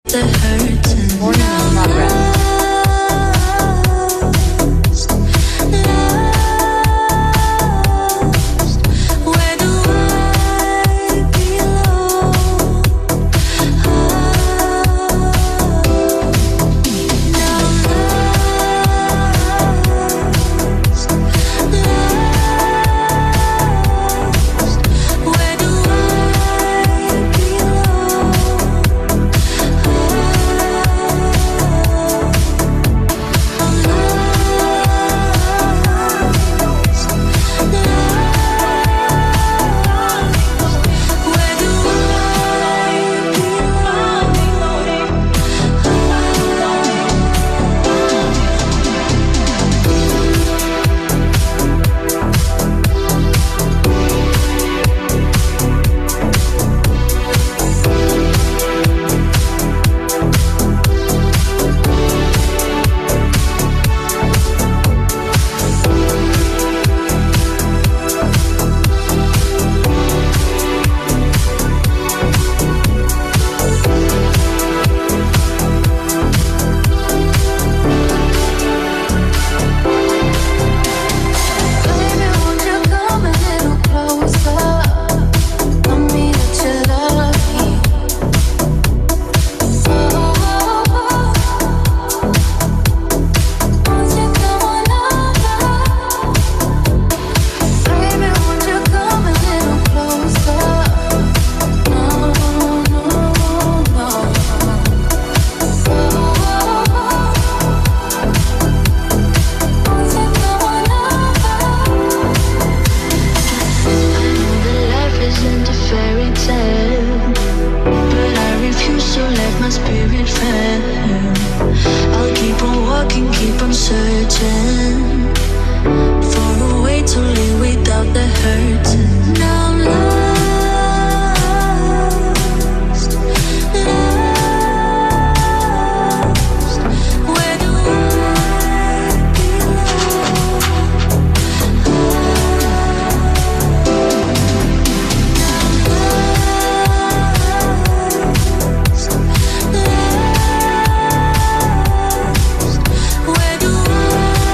The hurting Morning in progress. Where do I belong? Where do I belong? Where do I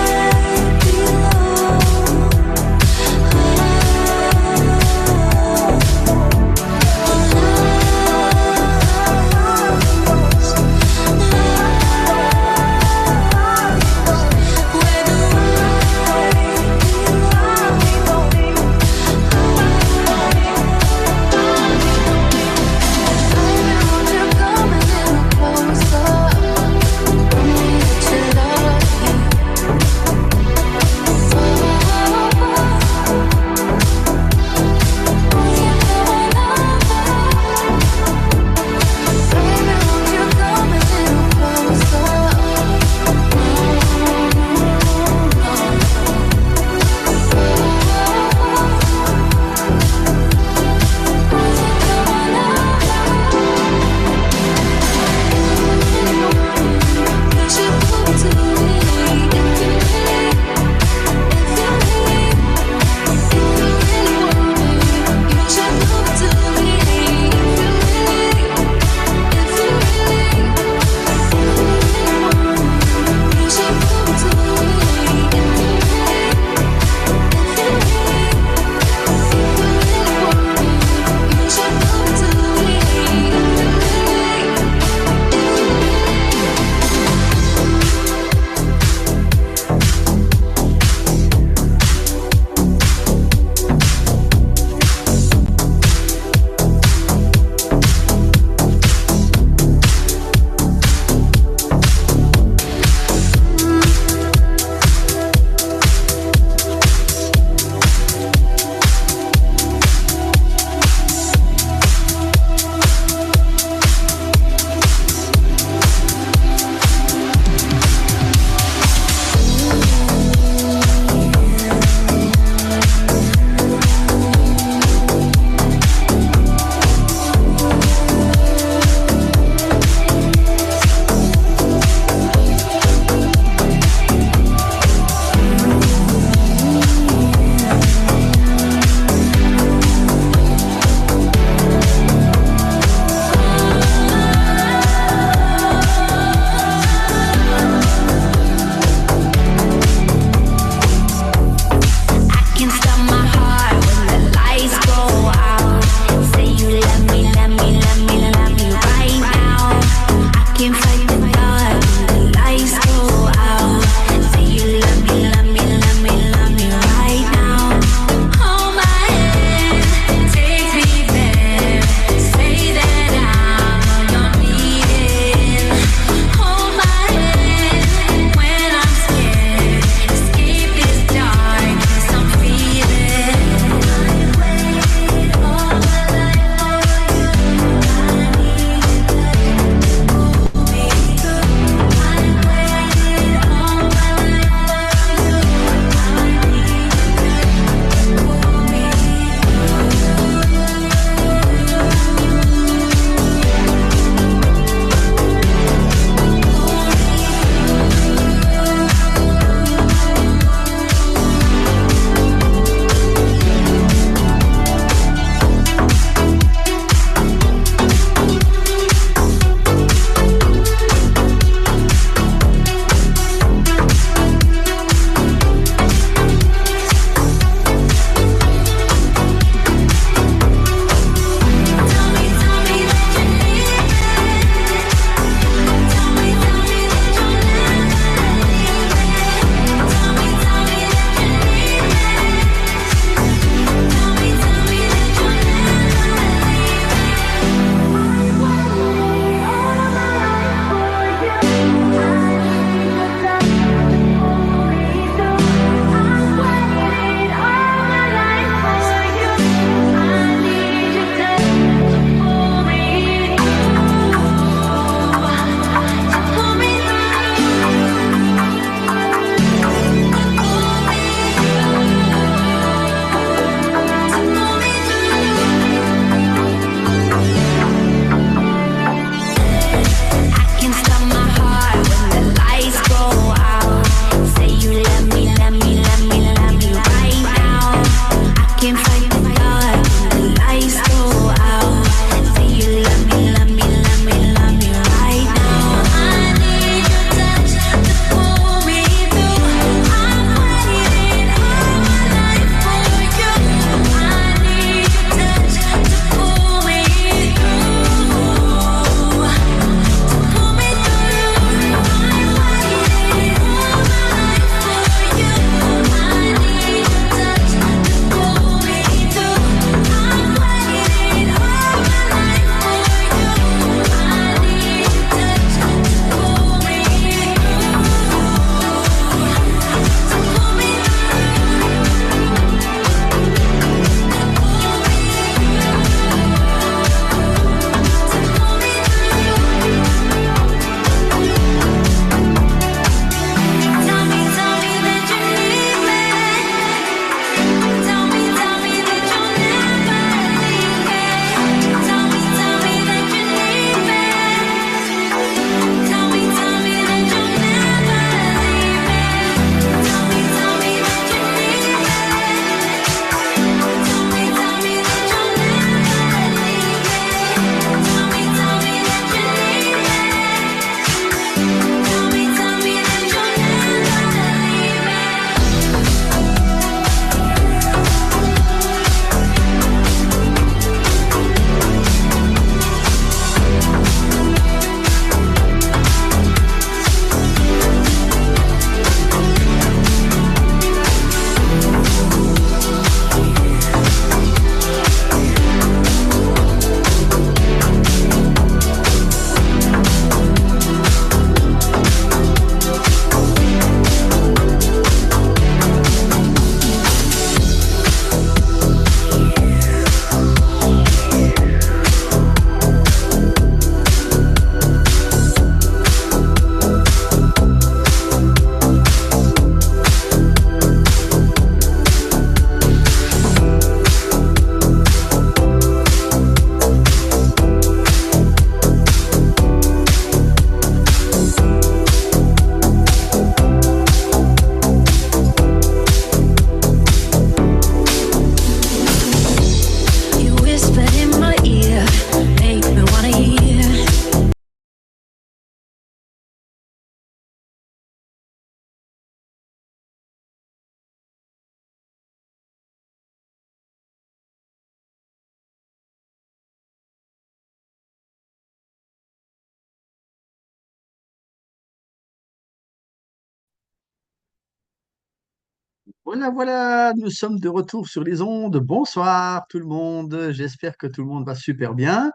Voilà, voilà, nous sommes de retour sur les ondes. Bonsoir tout le monde. J'espère que tout le monde va super bien.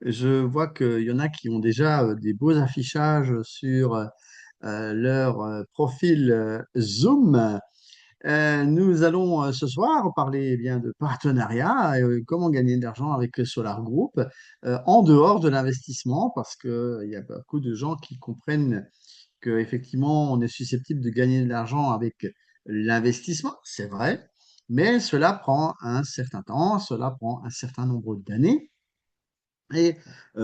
Je vois qu'il y en a qui ont déjà des beaux affichages sur leur profil Zoom. Nous allons ce soir parler eh bien de partenariat, comment gagner de l'argent avec Solar Group en dehors de l'investissement, parce qu'il y a beaucoup de gens qui comprennent qu'effectivement, on est susceptible de gagner de l'argent avec l'investissement, c'est vrai, mais cela prend un certain temps, cela prend un certain nombre d'années. Et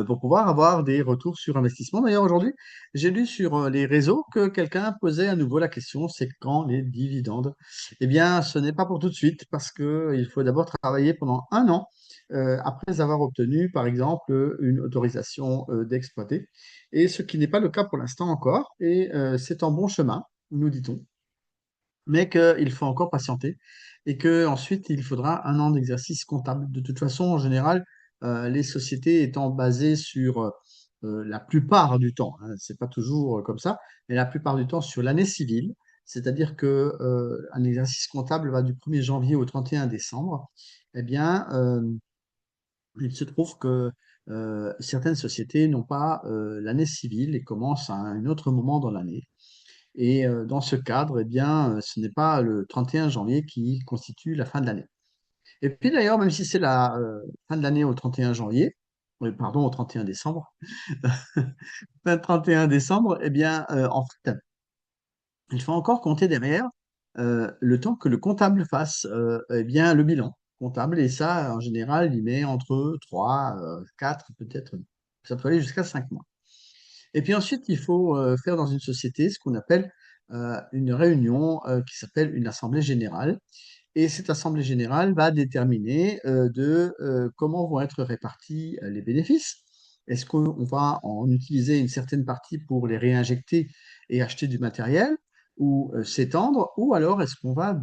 pour pouvoir avoir des retours sur investissement. D'ailleurs, aujourd'hui, j'ai lu sur les réseaux que quelqu'un posait à nouveau la question, c'est quand les dividendes? Eh bien, ce n'est pas pour tout de suite, parce qu'il faut d'abord travailler pendant un an après avoir obtenu, par exemple, une autorisation d'exploiter. Et ce qui n'est pas le cas pour l'instant encore. Et c'est en bon chemin, nous dit-on, mais qu'il faut encore patienter et qu'ensuite il faudra un an d'exercice comptable. De toute façon, en général, les sociétés étant basées sur la plupart du temps, hein, c'est pas toujours comme ça, mais la plupart du temps sur l'année civile, c'est-à-dire que un exercice comptable va du 1er janvier au 31 décembre, eh bien, il se trouve que certaines sociétés n'ont pas l'année civile et commencent à un autre moment dans l'année. Et dans ce cadre, eh bien, ce n'est pas le 31 janvier qui constitue la fin de l'année. Et puis d'ailleurs, même si c'est la fin de l'année au 31 janvier, pardon, au 31 décembre, fin 31 décembre, eh bien, en fait, il faut encore compter derrière le temps que le comptable fasse eh bien, le bilan comptable. Et ça, en général, il met entre 3, 4, peut-être, ça peut aller jusqu'à 5 mois. Et puis ensuite, il faut faire dans une société ce qu'on appelle une réunion qui s'appelle une assemblée générale. Et cette assemblée générale va déterminer de comment vont être répartis les bénéfices. Est-ce qu'on va en utiliser une certaine partie pour les réinjecter et acheter du matériel ou s'étendre, ou alors est-ce qu'on va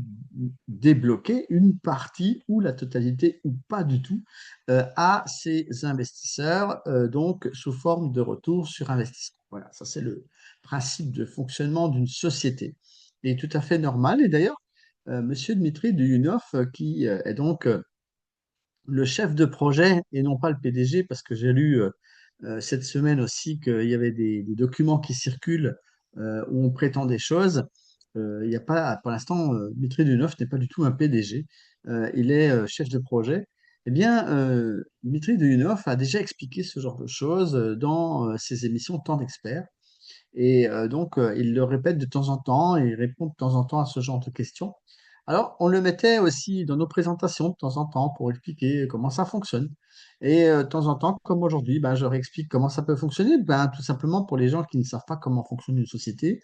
débloquer une partie ou la totalité ou pas du tout à ces investisseurs, donc sous forme de retour sur investissement. Voilà, ça c'est le principe de fonctionnement d'une société. Et tout à fait normal. Et d'ailleurs, Monsieur Dmitri Duyunov, qui est donc le chef de projet et non pas le PDG, parce que j'ai lu cette semaine aussi qu'il y avait des documents qui circulent où on prétend des choses. Il n'y a pas, pour l'instant, Dmitri Duyunov n'est pas du tout un PDG. Il est chef de projet. Eh bien, Dmitri Duyunov a déjà expliqué ce genre de choses dans ses émissions Temps d'experts. Et donc, il le répète de temps en temps et il répond de temps en temps à ce genre de questions. Alors, on le mettait aussi dans nos présentations de temps en temps pour expliquer comment ça fonctionne. Et de temps en temps, comme aujourd'hui, ben, je réexplique comment ça peut fonctionner. Ben, tout simplement pour les gens qui ne savent pas comment fonctionne une société,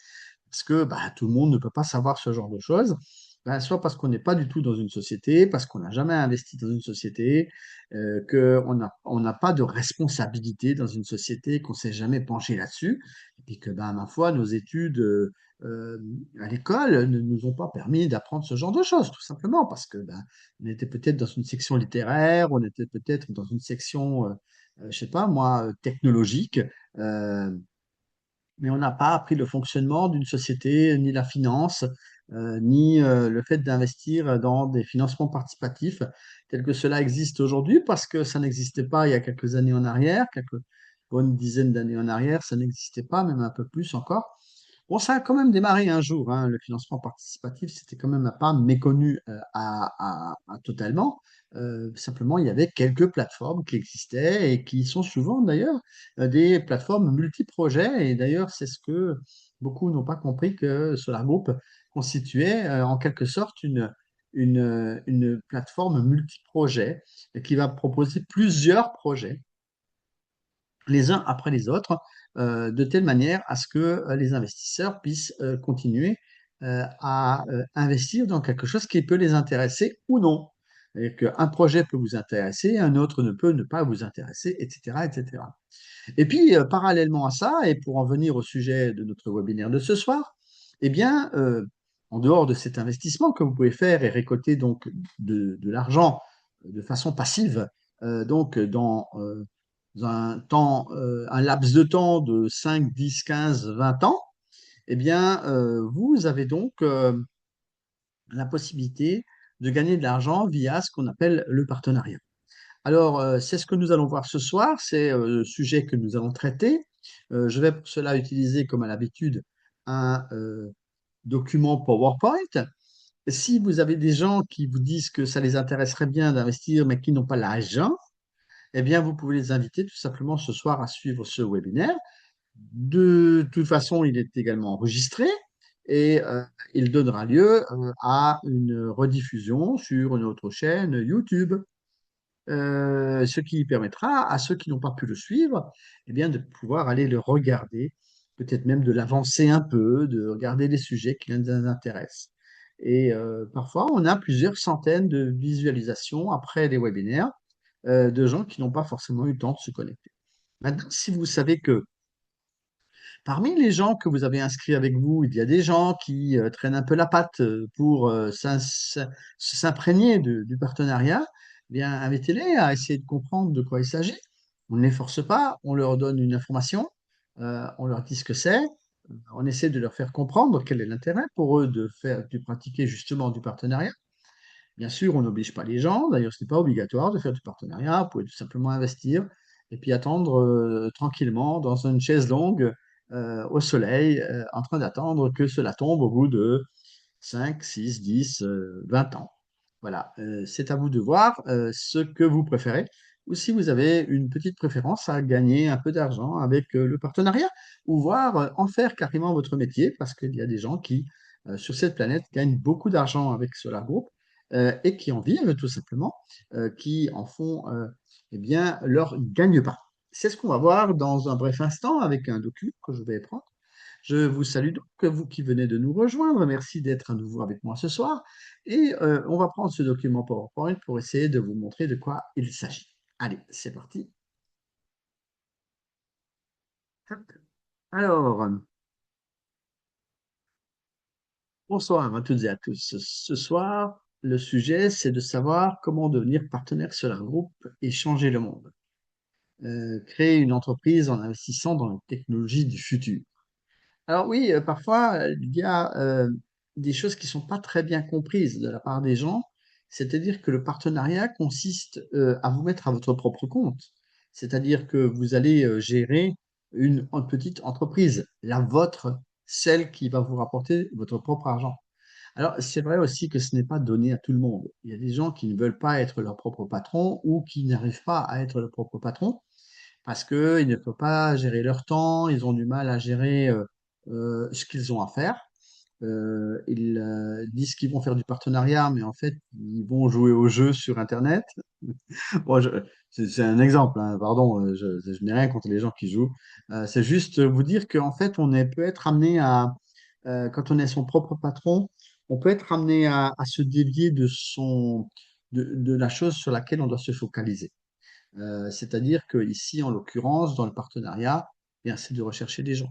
parce que bah, tout le monde ne peut pas savoir ce genre de choses. Ben, soit parce qu'on n'est pas du tout dans une société, parce qu'on n'a jamais investi dans une société, qu'on n'a pas de responsabilité dans une société, qu'on ne s'est jamais penché là-dessus, et puis que, ben, ma foi, nos études euh, à l'école ne nous ont pas permis d'apprendre ce genre de choses, tout simplement, parce que ben, on était peut-être dans une section littéraire, on était peut-être dans une section, je sais pas moi, technologique. euh, mais on n'a pas appris le fonctionnement d'une société, ni la finance, ni le fait d'investir dans des financements participatifs tels que cela existe aujourd'hui, parce que ça n'existait pas il y a quelques années en arrière, quelques bonnes dizaines d'années en arrière, ça n'existait pas, même un peu plus encore. Bon, ça a quand même démarré un jour, hein, le financement participatif, c'était quand même pas méconnu totalement. Simplement, il y avait quelques plateformes qui existaient et qui sont souvent d'ailleurs des plateformes multi-projets. Et d'ailleurs, c'est ce que beaucoup n'ont pas compris que Solar Group constituait en quelque sorte une plateforme multi-projets qui va proposer plusieurs projets les uns après les autres, de telle manière à ce que les investisseurs puissent continuer à investir dans quelque chose qui peut les intéresser ou non. Et qu'un projet peut vous intéresser, un autre ne peut ne pas vous intéresser, etc., etc. Et puis, parallèlement à ça, et pour en venir au sujet de notre webinaire de ce soir, eh bien, en dehors de cet investissement que vous pouvez faire et récolter donc de l'argent de façon passive, donc dans un temps, un laps de temps de 5, 10, 15, 20 ans, eh bien, vous avez donc la possibilité de gagner de l'argent via ce qu'on appelle le partenariat. Alors, c'est ce que nous allons voir ce soir, c'est le sujet que nous allons traiter. Je vais pour cela utiliser, comme à l'habitude, un document PowerPoint. Si vous avez des gens qui vous disent que ça les intéresserait bien d'investir, mais qui n'ont pas l'argent, eh bien, vous pouvez les inviter tout simplement ce soir à suivre ce webinaire. De toute façon, il est également enregistré et il donnera lieu à une rediffusion sur une autre chaîne YouTube, ce qui permettra à ceux qui n'ont pas pu le suivre, eh bien, de pouvoir aller le regarder, peut-être même de l'avancer un peu, de regarder les sujets qui les intéressent. Et parfois, on a plusieurs centaines de visualisations après les webinaires de gens qui n'ont pas forcément eu le temps de se connecter. Maintenant, si vous savez que parmi les gens que vous avez inscrits avec vous, il y a des gens qui traînent un peu la patte pour s'imprégner du partenariat, eh bien, invitez-les à essayer de comprendre de quoi il s'agit. On ne les force pas, on leur donne une information, on leur dit ce que c'est, on essaie de leur faire comprendre quel est l'intérêt pour eux de pratiquer justement du partenariat. Bien sûr, on n'oblige pas les gens. D'ailleurs, ce n'est pas obligatoire de faire du partenariat. Vous pouvez tout simplement investir et puis attendre tranquillement dans une chaise longue au soleil, en train d'attendre que cela tombe au bout de 5, 6, 10, 20 ans. Voilà, c'est à vous de voir ce que vous préférez ou si vous avez une petite préférence à gagner un peu d'argent avec le partenariat ou voir en faire carrément votre métier parce qu'il y a des gens qui, sur cette planète, gagnent beaucoup d'argent avec Solar Group et qui en vivent tout simplement, qui en font eh bien, leur gagne-pain. C'est ce qu'on va voir dans un bref instant avec un document que je vais prendre. Je vous salue donc, vous qui venez de nous rejoindre. Merci d'être à nouveau avec moi ce soir. Et on va prendre ce document PowerPoint pour essayer de vous montrer de quoi il s'agit. Allez, c'est parti. Hop. Alors, bonsoir à toutes et à tous. Ce soir, le sujet, c'est de savoir comment devenir partenaire Solar Group et changer le monde. Créer une entreprise en investissant dans les technologies du futur. Alors oui, parfois, il y a des choses qui ne sont pas très bien comprises de la part des gens. C'est-à-dire que le partenariat consiste à vous mettre à votre propre compte. C'est-à-dire que vous allez gérer une petite entreprise, la vôtre, celle qui va vous rapporter votre propre argent. Alors, c'est vrai aussi que ce n'est pas donné à tout le monde. Il y a des gens qui ne veulent pas être leur propre patron ou qui n'arrivent pas à être leur propre patron parce qu'ils ne peuvent pas gérer leur temps, ils ont du mal à gérer ce qu'ils ont à faire. Ils disent qu'ils vont faire du partenariat, mais en fait, ils vont jouer au jeu sur Internet. Bon, c'est un exemple, hein, pardon, je n'ai rien contre les gens qui jouent. C'est juste vous dire qu'en fait, peut être amené à, quand on est son propre patron, on peut être amené à se dévier de la chose sur laquelle on doit se focaliser. C'est-à-dire que ici, en l'occurrence, dans le partenariat, eh bien, c'est de rechercher des gens.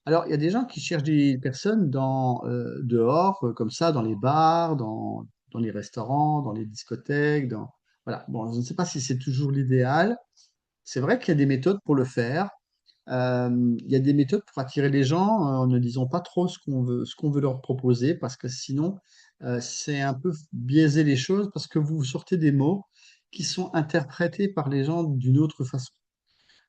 Alors, il y a des gens qui cherchent des personnes dehors, comme ça, dans les bars, dans les restaurants, dans les discothèques, voilà. Bon, je ne sais pas si c'est toujours l'idéal. C'est vrai qu'il y a des méthodes pour le faire. Il y a des méthodes pour attirer les gens en ne disant pas trop ce qu'on veut leur proposer, parce que sinon, c'est un peu biaiser les choses, parce que vous sortez des mots qui sont interprétés par les gens d'une autre façon.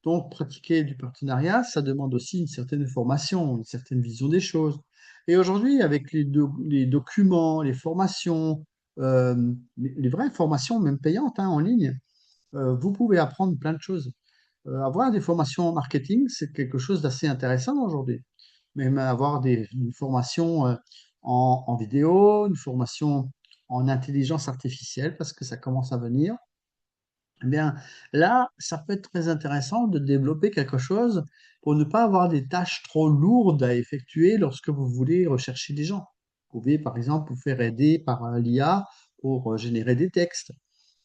Donc, pratiquer du partenariat, ça demande aussi une certaine formation, une certaine vision des choses. Et aujourd'hui, avec les documents, les formations, les vraies formations, même payantes, hein, en ligne, vous pouvez apprendre plein de choses. Avoir des formations en marketing, c'est quelque chose d'assez intéressant aujourd'hui. Même avoir une formation en vidéo, une formation en intelligence artificielle, parce que ça commence à venir. Eh bien, là, ça peut être très intéressant de développer quelque chose pour ne pas avoir des tâches trop lourdes à effectuer lorsque vous voulez rechercher des gens. Vous pouvez, par exemple, vous faire aider par l'IA pour générer des textes.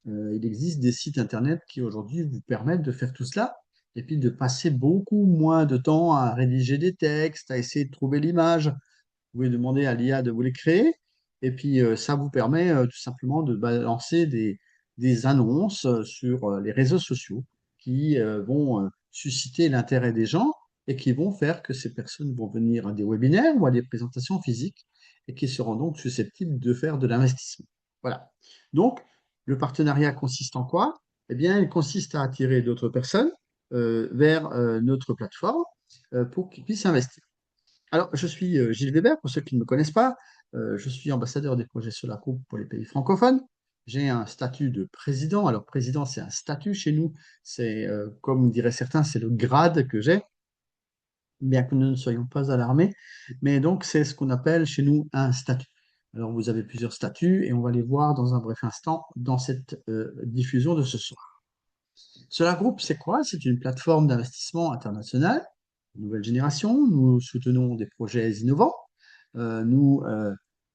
Il existe des sites internet qui aujourd'hui vous permettent de faire tout cela et puis de passer beaucoup moins de temps à rédiger des textes, à essayer de trouver l'image. Vous pouvez demander à l'IA de vous les créer et puis ça vous permet tout simplement de balancer des annonces sur les réseaux sociaux qui vont susciter l'intérêt des gens et qui vont faire que ces personnes vont venir à des webinaires ou à des présentations physiques et qui seront donc susceptibles de faire de l'investissement. Voilà. Donc, le partenariat consiste en quoi? Eh bien, il consiste à attirer d'autres personnes vers notre plateforme pour qu'ils puissent investir. Alors, je suis Gilles Weber, pour ceux qui ne me connaissent pas. Je suis ambassadeur des projets Solar Group pour les pays francophones. J'ai un statut de président. Alors, président, c'est un statut chez nous. C'est, comme diraient certains, c'est le grade que j'ai, bien que nous ne soyons pas alarmés. Mais donc, c'est ce qu'on appelle chez nous un statut. Alors, vous avez plusieurs statuts et on va les voir dans un bref instant dans cette diffusion de ce soir. Solar Group, c'est quoi? C'est une plateforme d'investissement international, nouvelle génération. Nous soutenons des projets innovants. Nous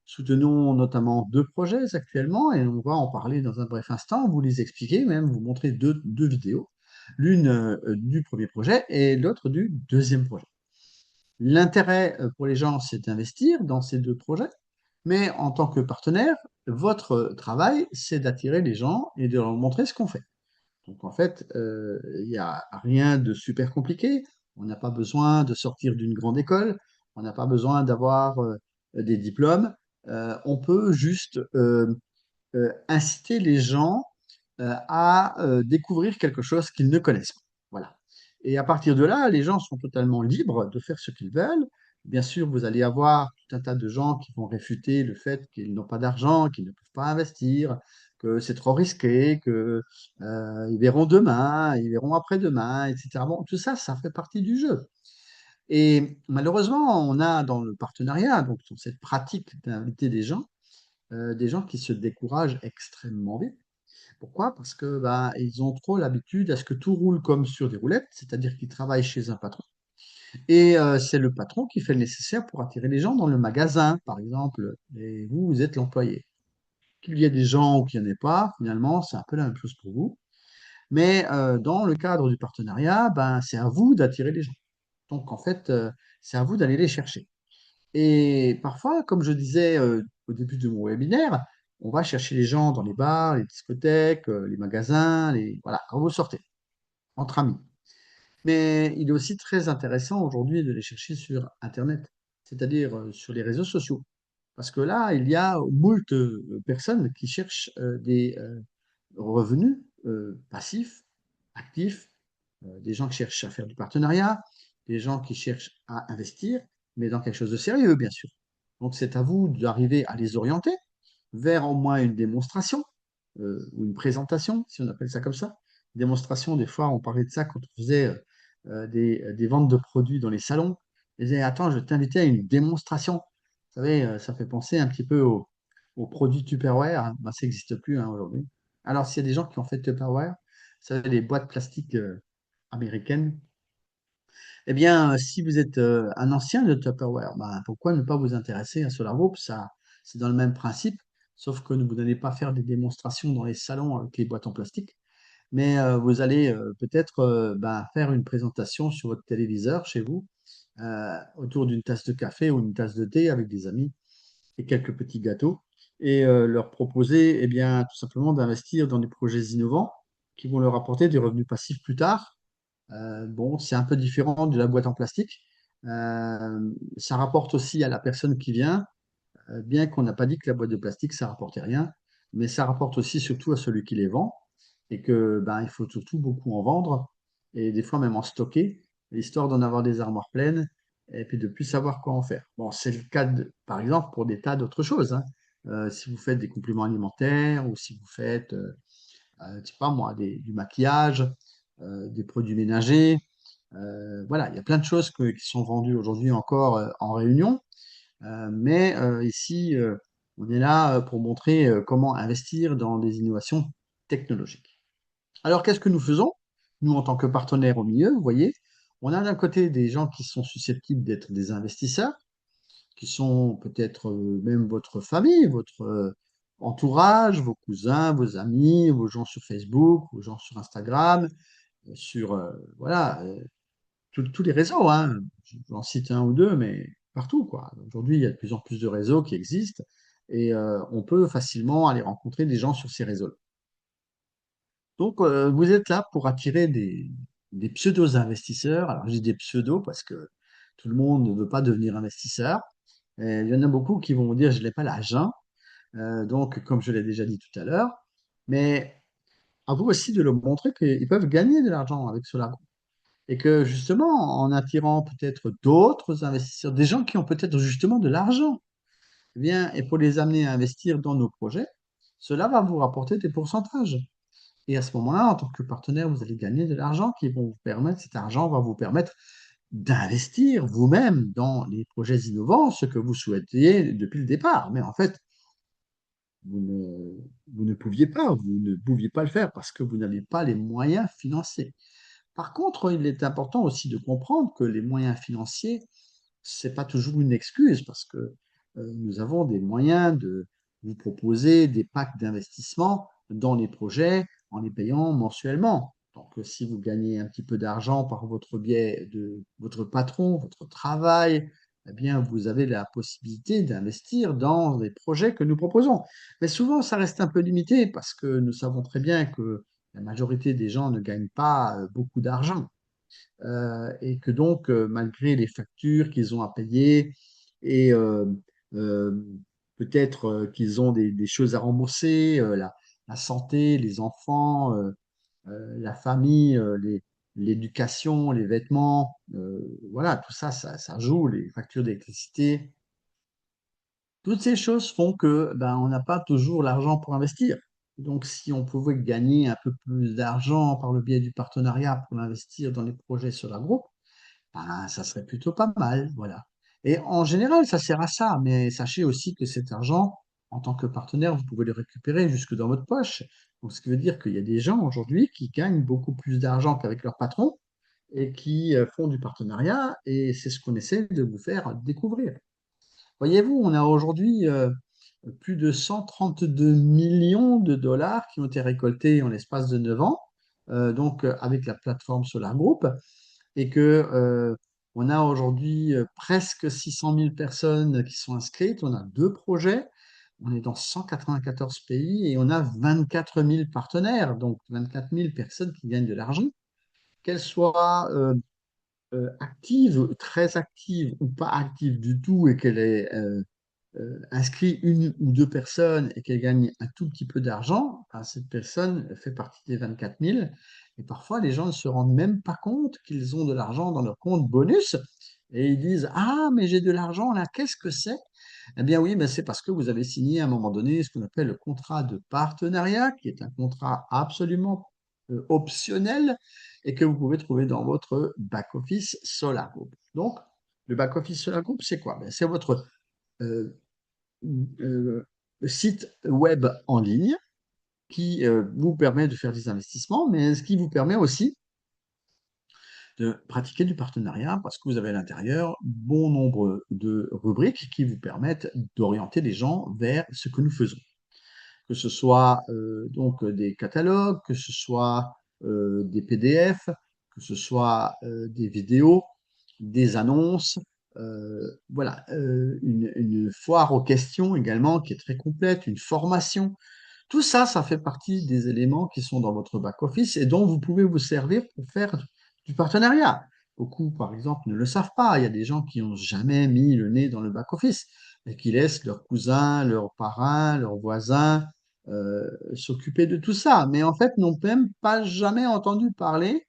soutenons notamment deux projets actuellement et on va en parler dans un bref instant, vous les expliquer, même vous montrer deux vidéos, l'une du premier projet et l'autre du deuxième projet. L'intérêt pour les gens, c'est d'investir dans ces deux projets, mais en tant que partenaire, votre travail, c'est d'attirer les gens et de leur montrer ce qu'on fait. Donc en fait, il n'y a rien de super compliqué. On n'a pas besoin de sortir d'une grande école. On n'a pas besoin d'avoir des diplômes. On peut juste inciter les gens à découvrir quelque chose qu'ils ne connaissent pas. Voilà. Et à partir de là, les gens sont totalement libres de faire ce qu'ils veulent. Bien sûr, vous allez avoir tout un tas de gens qui vont réfuter le fait qu'ils n'ont pas d'argent, qu'ils ne peuvent pas investir, que c'est trop risqué, que ils verront demain, ils verront après-demain, etc. Bon, tout ça, ça fait partie du jeu. Et malheureusement, on a dans le partenariat, donc dans cette pratique d'inviter des gens qui se découragent extrêmement vite. Pourquoi? Parce que bah, ils ont trop l'habitude à ce que tout roule comme sur des roulettes, c'est-à-dire qu'ils travaillent chez un patron. Et c'est le patron qui fait le nécessaire pour attirer les gens dans le magasin, par exemple, et vous, vous êtes l'employé. Qu'il y ait des gens ou qu'il n'y en ait pas, finalement, c'est un peu la même chose pour vous. Mais dans le cadre du partenariat, ben, c'est à vous d'attirer les gens. Donc, en fait, c'est à vous d'aller les chercher. Et parfois, comme je disais au début de mon webinaire, on va chercher les gens dans les bars, les discothèques, les magasins, voilà, quand vous sortez, entre amis. Mais il est aussi très intéressant aujourd'hui de les chercher sur Internet, c'est-à-dire sur les réseaux sociaux. Parce que là, il y a moult personnes qui cherchent des revenus passifs, actifs, des gens qui cherchent à faire du partenariat, des gens qui cherchent à investir, mais dans quelque chose de sérieux, bien sûr. Donc, c'est à vous d'arriver à les orienter vers au moins une démonstration ou une présentation, si on appelle ça comme ça. Démonstration, des fois, on parlait de ça quand on faisait des ventes de produits dans les salons. Ils disaient, attends, je vais t'inviter à une démonstration. Vous savez, ça fait penser un petit peu aux produits Tupperware, hein. Ben, ça n'existe plus hein, aujourd'hui. Alors, s'il y a des gens qui ont fait Tupperware, vous savez, les boîtes plastiques américaines, eh bien, si vous êtes un ancien de Tupperware, ben, pourquoi ne pas vous intéresser à SolarGroup? Ça, c'est dans le même principe, sauf que vous n'allez pas faire des démonstrations dans les salons avec les boîtes en plastique, mais vous allez peut-être ben, faire une présentation sur votre téléviseur chez vous, autour d'une tasse de café ou une tasse de thé avec des amis et quelques petits gâteaux, et leur proposer eh bien, tout simplement d'investir dans des projets innovants qui vont leur apporter des revenus passifs plus tard. Bon, c'est un peu différent de la boîte en plastique. Ça rapporte aussi à la personne qui vient, bien qu'on n'a pas dit que la boîte de plastique, ça rapportait rien, mais ça rapporte aussi surtout à celui qui les vend, et que ben, il faut surtout beaucoup en vendre, et des fois même en stocker, histoire d'en avoir des armoires pleines, et puis de plus savoir quoi en faire. Bon, c'est le cas, par exemple, pour des tas d'autres choses, hein. Si vous faites des compléments alimentaires, ou si vous faites, je sais pas moi, du maquillage, des produits ménagers, voilà, il y a plein de choses qui sont vendues aujourd'hui encore en réunion. Mais ici, on est là pour montrer comment investir dans des innovations technologiques. Alors, qu'est-ce que nous faisons? Nous, en tant que partenaires au milieu, vous voyez, on a d'un côté des gens qui sont susceptibles d'être des investisseurs, qui sont peut-être même votre famille, votre entourage, vos cousins, vos amis, vos gens sur Facebook, vos gens sur Instagram, sur voilà, tous les réseaux, hein. J'en cite un ou deux, mais partout, quoi. Aujourd'hui, il y a de plus en plus de réseaux qui existent et on peut facilement aller rencontrer des gens sur ces réseaux. Donc, vous êtes là pour attirer des pseudo-investisseurs. Alors, je dis des pseudos parce que tout le monde ne veut pas devenir investisseur. Et il y en a beaucoup qui vont vous dire, je n'ai pas l'argent. Donc, comme je l'ai déjà dit tout à l'heure, mais à vous aussi de leur montrer qu'ils peuvent gagner de l'argent avec cela. Et que justement, en attirant peut-être d'autres investisseurs, des gens qui ont peut-être justement de l'argent, eh bien, et pour les amener à investir dans nos projets, cela va vous rapporter des pourcentages. Et à ce moment-là, en tant que partenaire, vous allez gagner de l'argent qui vont vous permettre, cet argent va vous permettre d'investir vous-même dans les projets innovants, ce que vous souhaitiez depuis le départ. Mais en fait, vous ne, vous ne pouviez pas, vous ne pouviez pas le faire parce que vous n'avez pas les moyens financiers. Par contre, il est important aussi de comprendre que les moyens financiers, c'est pas toujours une excuse parce que nous avons des moyens de vous proposer des packs d'investissement dans les projets en les payant mensuellement. Donc, si vous gagnez un petit peu d'argent par votre biais de votre patron, votre travail, eh bien, vous avez la possibilité d'investir dans les projets que nous proposons. Mais souvent, ça reste un peu limité parce que nous savons très bien que la majorité des gens ne gagnent pas beaucoup d'argent et que donc, malgré les factures qu'ils ont à payer et euh, peut-être qu'ils ont des choses à rembourser, la santé, les enfants, la famille, l'éducation, les vêtements, voilà, tout ça, ça joue, les factures d'électricité. Toutes ces choses font que ben, on n'a pas toujours l'argent pour investir. Donc, si on pouvait gagner un peu plus d'argent par le biais du partenariat pour investir dans les projets sur la groupe, ben, ça serait plutôt pas mal, voilà. Et en général, ça sert à ça, mais sachez aussi que cet argent, en tant que partenaire, vous pouvez le récupérer jusque dans votre poche. Donc, ce qui veut dire qu'il y a des gens aujourd'hui qui gagnent beaucoup plus d'argent qu'avec leur patron et qui font du partenariat, et c'est ce qu'on essaie de vous faire découvrir. Voyez-vous, on a aujourd'hui plus de 132 millions de dollars qui ont été récoltés en l'espace de 9 ans, donc avec la plateforme Solar Group et que on a aujourd'hui presque 600 000 personnes qui sont inscrites. On a deux projets. On est dans 194 pays et on a 24 000 partenaires, donc 24 000 personnes qui gagnent de l'argent, qu'elles soient actives, très actives ou pas actives du tout et qu'elles aient inscrit une ou deux personnes et qu'elle gagne un tout petit peu d'argent, ben, cette personne fait partie des 24 000. Et parfois, les gens ne se rendent même pas compte qu'ils ont de l'argent dans leur compte bonus. Et ils disent, ah, mais j'ai de l'argent là, qu'est-ce que c'est? Eh bien oui, ben c'est parce que vous avez signé à un moment donné ce qu'on appelle le contrat de partenariat, qui est un contrat absolument optionnel et que vous pouvez trouver dans votre back-office Solar Group. Donc, le back-office Solar Group, c'est quoi? Ben, c'est votre euh, euh, site web en ligne qui vous permet de faire des investissements, mais ce qui vous permet aussi de pratiquer du partenariat parce que vous avez à l'intérieur bon nombre de rubriques qui vous permettent d'orienter les gens vers ce que nous faisons. Que ce soit donc des catalogues, que ce soit des PDF, que ce soit des vidéos, des annonces, voilà, une foire aux questions également qui est très complète, une formation. Tout ça, ça fait partie des éléments qui sont dans votre back-office et dont vous pouvez vous servir pour faire du partenariat. Beaucoup, par exemple, ne le savent pas. Il y a des gens qui n'ont jamais mis le nez dans le back-office et qui laissent leurs cousins, leurs parrains, leurs voisins s'occuper de tout ça. Mais en fait, n'ont même pas jamais entendu parler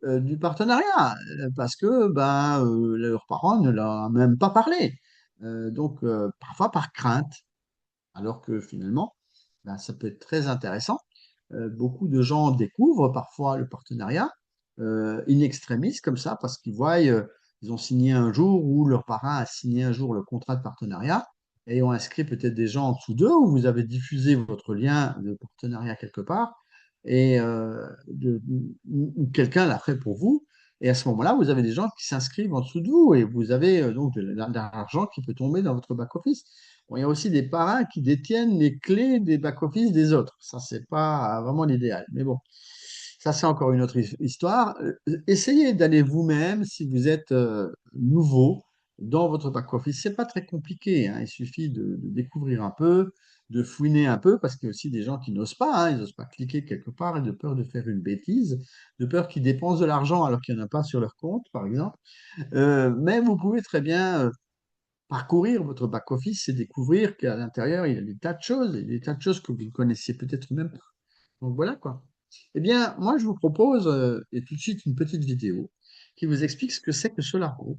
du partenariat parce que ben, leurs parents ne leur ont même pas parlé. Donc, parfois par crainte alors que finalement, ben, ça peut être très intéressant. Beaucoup de gens découvrent parfois le partenariat in extremis comme ça parce qu'ils voient, ils ont signé un jour ou leur parrain a signé un jour le contrat de partenariat et ont inscrit peut-être des gens en dessous d'eux ou vous avez diffusé votre lien de partenariat quelque part et ou quelqu'un l'a fait pour vous. Et à ce moment-là, vous avez des gens qui s'inscrivent en dessous de vous et vous avez donc de l'argent qui peut tomber dans votre back-office. Bon, il y a aussi des parrains qui détiennent les clés des back-office des autres. Ça, c'est pas vraiment l'idéal. Mais bon, ça, c'est encore une autre histoire. Essayez d'aller vous-même si vous êtes nouveau dans votre back-office. C'est pas très compliqué, hein. Il suffit de découvrir un peu, de fouiner un peu, parce qu'il y a aussi des gens qui n'osent pas, hein. Ils n'osent pas cliquer quelque part et de peur de faire une bêtise, de peur qu'ils dépensent de l'argent alors qu'il n'y en a pas sur leur compte, par exemple. Mais vous pouvez très bien parcourir votre back-office et découvrir qu'à l'intérieur, il y a des tas de choses, et des tas de choses que vous ne connaissiez peut-être même pas. Donc voilà quoi. Eh bien, moi, je vous propose et tout de suite une petite vidéo qui vous explique ce que c'est que SolarGroup.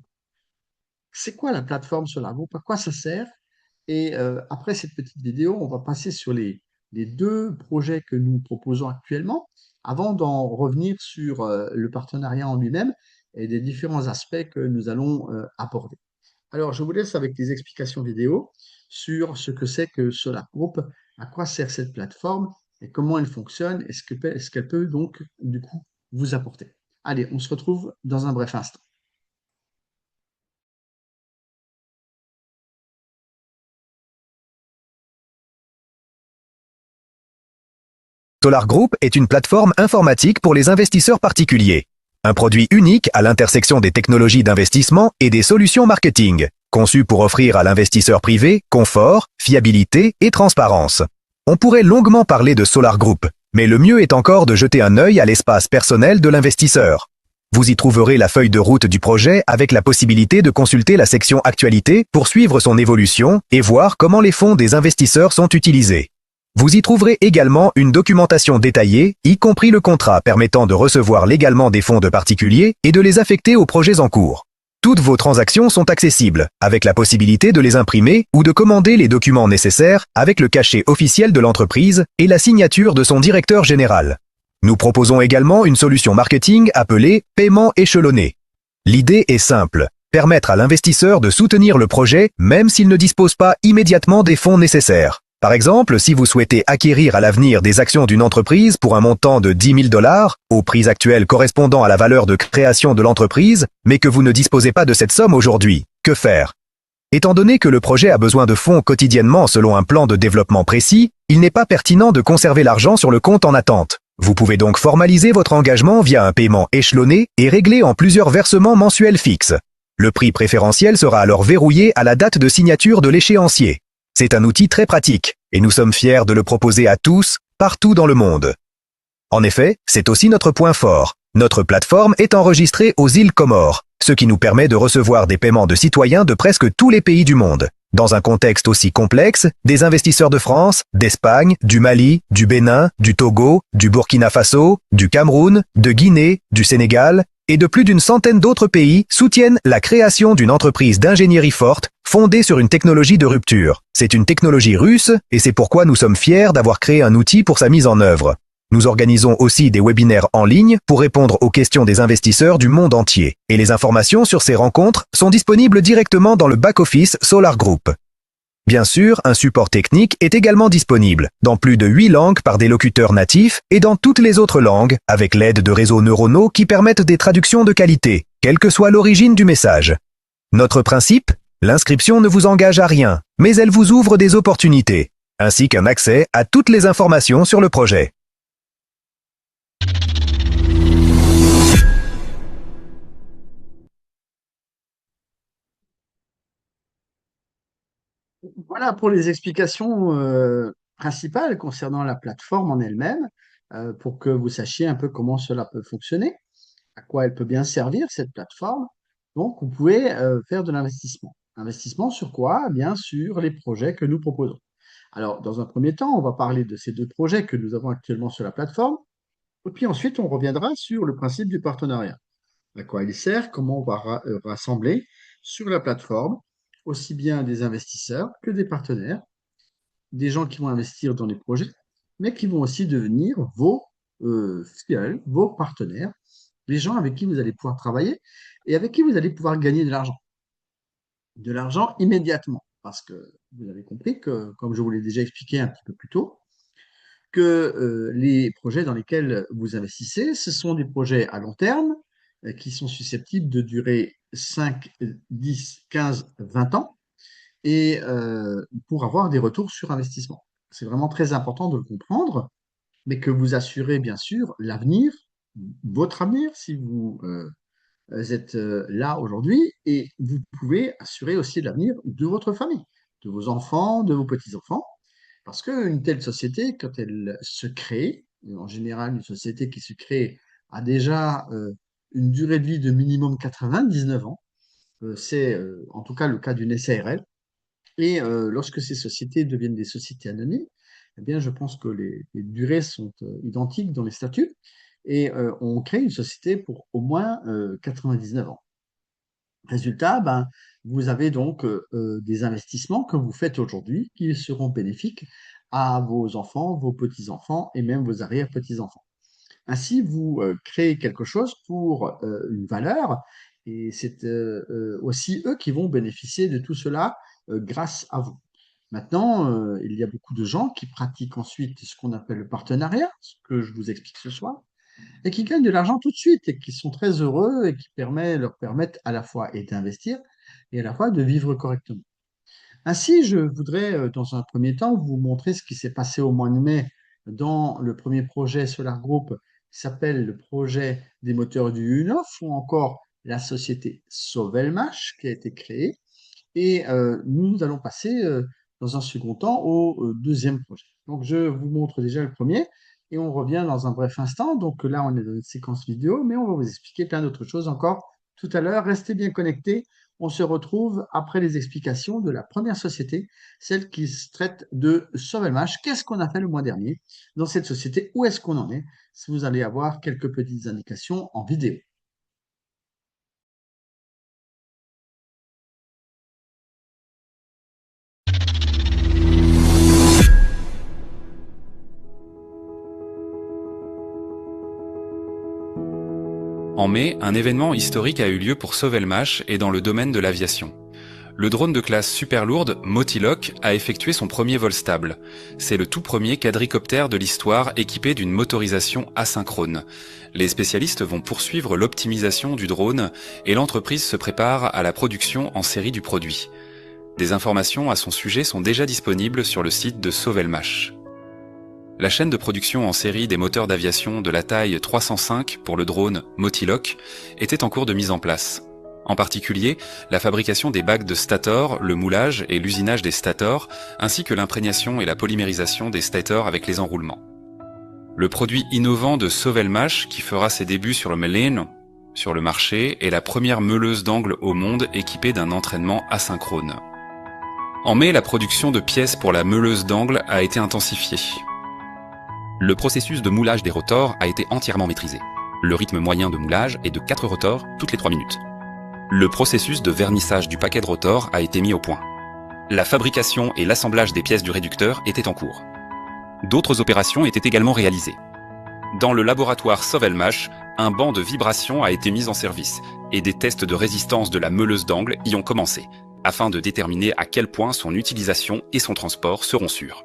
C'est quoi la plateforme SolarGroup? À quoi ça sert? Et après cette petite vidéo, on va passer sur les deux projets que nous proposons actuellement, avant d'en revenir sur le partenariat en lui-même et des différents aspects que nous allons aborder. Alors, je vous laisse avec des explications vidéo sur ce que c'est que Solar Group, à quoi sert cette plateforme et comment elle fonctionne et ce qu'elle peut donc, du coup, vous apporter. Allez, on se retrouve dans un bref instant. Solar Group est une plateforme informatique pour les investisseurs particuliers. Un produit unique à l'intersection des technologies d'investissement et des solutions marketing, conçu pour offrir à l'investisseur privé confort, fiabilité et transparence. On pourrait longuement parler de Solar Group, mais le mieux est encore de jeter un œil à l'espace personnel de l'investisseur. Vous y trouverez la feuille de route du projet avec la possibilité de consulter la section Actualité pour suivre son évolution et voir comment les fonds des investisseurs sont utilisés. Vous y trouverez également une documentation détaillée, y compris le contrat permettant de recevoir légalement des fonds de particuliers et de les affecter aux projets en cours. Toutes vos transactions sont accessibles, avec la possibilité de les imprimer ou de commander les documents nécessaires avec le cachet officiel de l'entreprise et la signature de son directeur général. Nous proposons également une solution marketing appelée paiement échelonné. L'idée est simple, permettre à l'investisseur de soutenir le projet même s'il ne dispose pas immédiatement des fonds nécessaires. Par exemple, si vous souhaitez acquérir à l'avenir des actions d'une entreprise pour un montant de 10 000 $, au prix actuel correspondant à la valeur de création de l'entreprise, mais que vous ne disposez pas de cette somme aujourd'hui, que faire? Étant donné que le projet a besoin de fonds quotidiennement selon un plan de développement précis, il n'est pas pertinent de conserver l'argent sur le compte en attente. Vous pouvez donc formaliser votre engagement via un paiement échelonné et réglé en plusieurs versements mensuels fixes. Le prix préférentiel sera alors verrouillé à la date de signature de l'échéancier. C'est un outil très pratique, et nous sommes fiers de le proposer à tous, partout dans le monde. En effet, c'est aussi notre point fort. Notre plateforme est enregistrée aux îles Comores, ce qui nous permet de recevoir des paiements de citoyens de presque tous les pays du monde. Dans un contexte aussi complexe, des investisseurs de France, d'Espagne, du Mali, du Bénin, du Togo, du Burkina Faso, du Cameroun, de Guinée, du Sénégal, et de plus d'une centaine d'autres pays soutiennent la création d'une entreprise d'ingénierie forte fondée sur une technologie de rupture. C'est une technologie russe et c'est pourquoi nous sommes fiers d'avoir créé un outil pour sa mise en œuvre. Nous organisons aussi des webinaires en ligne pour répondre aux questions des investisseurs du monde entier. Et les informations sur ces rencontres sont disponibles directement dans le back-office Solar Group. Bien sûr, un support technique est également disponible, dans plus de 8 langues par des locuteurs natifs et dans toutes les autres langues, avec l'aide de réseaux neuronaux qui permettent des traductions de qualité, quelle que soit l'origine du message. Notre principe? L'inscription ne vous engage à rien, mais elle vous ouvre des opportunités, ainsi qu'un accès à toutes les informations sur le projet. Voilà pour les explications principales concernant la plateforme en elle-même, pour que vous sachiez un peu comment cela peut fonctionner, à quoi elle peut bien servir, cette plateforme. Donc, vous pouvez faire de l'investissement. Investissement sur quoi? Eh bien, sur les projets que nous proposons. Alors, dans un premier temps, on va parler de ces deux projets que nous avons actuellement sur la plateforme. Et puis ensuite, on reviendra sur le principe du partenariat. À quoi il sert, comment on va rassembler sur la plateforme aussi bien des investisseurs que des partenaires, des gens qui vont investir dans les projets, mais qui vont aussi devenir vos fidèles, vos partenaires, les gens avec qui vous allez pouvoir travailler et avec qui vous allez pouvoir gagner de l'argent immédiatement. Parce que vous avez compris que, comme je vous l'ai déjà expliqué un petit peu plus tôt, que les projets dans lesquels vous investissez, ce sont des projets à long terme qui sont susceptibles de durer 5, 10, 15, 20 ans et pour avoir des retours sur investissement. C'est vraiment très important de le comprendre, mais que vous assurez bien sûr l'avenir, votre avenir si vous êtes là aujourd'hui, et vous pouvez assurer aussi l'avenir de votre famille, de vos enfants, de vos petits-enfants, parce qu'une telle société, quand elle se crée, en général une société qui se crée a déjà une durée de vie de minimum 99 ans, C'est en tout cas le cas d'une SARL. Et lorsque ces sociétés deviennent des sociétés anonymes, eh bien, je pense que les durées sont identiques dans les statuts et on crée une société pour au moins 99 ans. Résultat, ben, vous avez donc des investissements que vous faites aujourd'hui qui seront bénéfiques à vos enfants, vos petits-enfants et même vos arrière-petits-enfants. Ainsi, vous créez quelque chose pour une valeur et c'est aussi eux qui vont bénéficier de tout cela grâce à vous. Maintenant, il y a beaucoup de gens qui pratiquent ensuite ce qu'on appelle le partenariat, ce que je vous explique ce soir, et qui gagnent de l'argent tout de suite et qui sont très heureux et qui leur permettent à la fois et d'investir et à la fois de vivre correctement. Ainsi, je voudrais, dans un premier temps, vous montrer ce qui s'est passé au mois de mai dans le premier projet Solar Group qui s'appelle le projet des moteurs du UNOF ou encore la société Sovelmash qui a été créée. Et nous allons passer dans un second temps au deuxième projet. Donc, je vous montre déjà le premier et on revient dans un bref instant. Donc là, on est dans une séquence vidéo, mais on va vous expliquer plein d'autres choses encore tout à l'heure. Restez bien connectés. On se retrouve après les explications de la première société, celle qui se traite de Sovelmash. Qu'est-ce qu'on a fait le mois dernier dans cette société? Où est-ce qu'on en est? Vous allez avoir quelques petites indications en vidéo. En mai, un événement historique a eu lieu pour Sovelmash et dans le domaine de l'aviation. Le drone de classe super lourde, Motiloc, a effectué son premier vol stable. C'est le tout premier quadricoptère de l'histoire équipé d'une motorisation asynchrone. Les spécialistes vont poursuivre l'optimisation du drone et l'entreprise se prépare à la production en série du produit. Des informations à son sujet sont déjà disponibles sur le site de Sovelmash. La chaîne de production en série des moteurs d'aviation de la taille 305 pour le drone Motiloc était en cours de mise en place. En particulier, la fabrication des bacs de stator, le moulage et l'usinage des stators, ainsi que l'imprégnation et la polymérisation des stators avec les enroulements. Le produit innovant de Sovelmash, qui fera ses débuts sur le Meline, sur le marché, est la première meuleuse d'angle au monde équipée d'un entraînement asynchrone. En mai, la production de pièces pour la meuleuse d'angle a été intensifiée. Le processus de moulage des rotors a été entièrement maîtrisé. Le rythme moyen de moulage est de 4 rotors toutes les 3 minutes. Le processus de vernissage du paquet de rotors a été mis au point. La fabrication et l'assemblage des pièces du réducteur étaient en cours. D'autres opérations étaient également réalisées. Dans le laboratoire Sovelmash, un banc de vibration a été mis en service et des tests de résistance de la meuleuse d'angle y ont commencé, afin de déterminer à quel point son utilisation et son transport seront sûrs.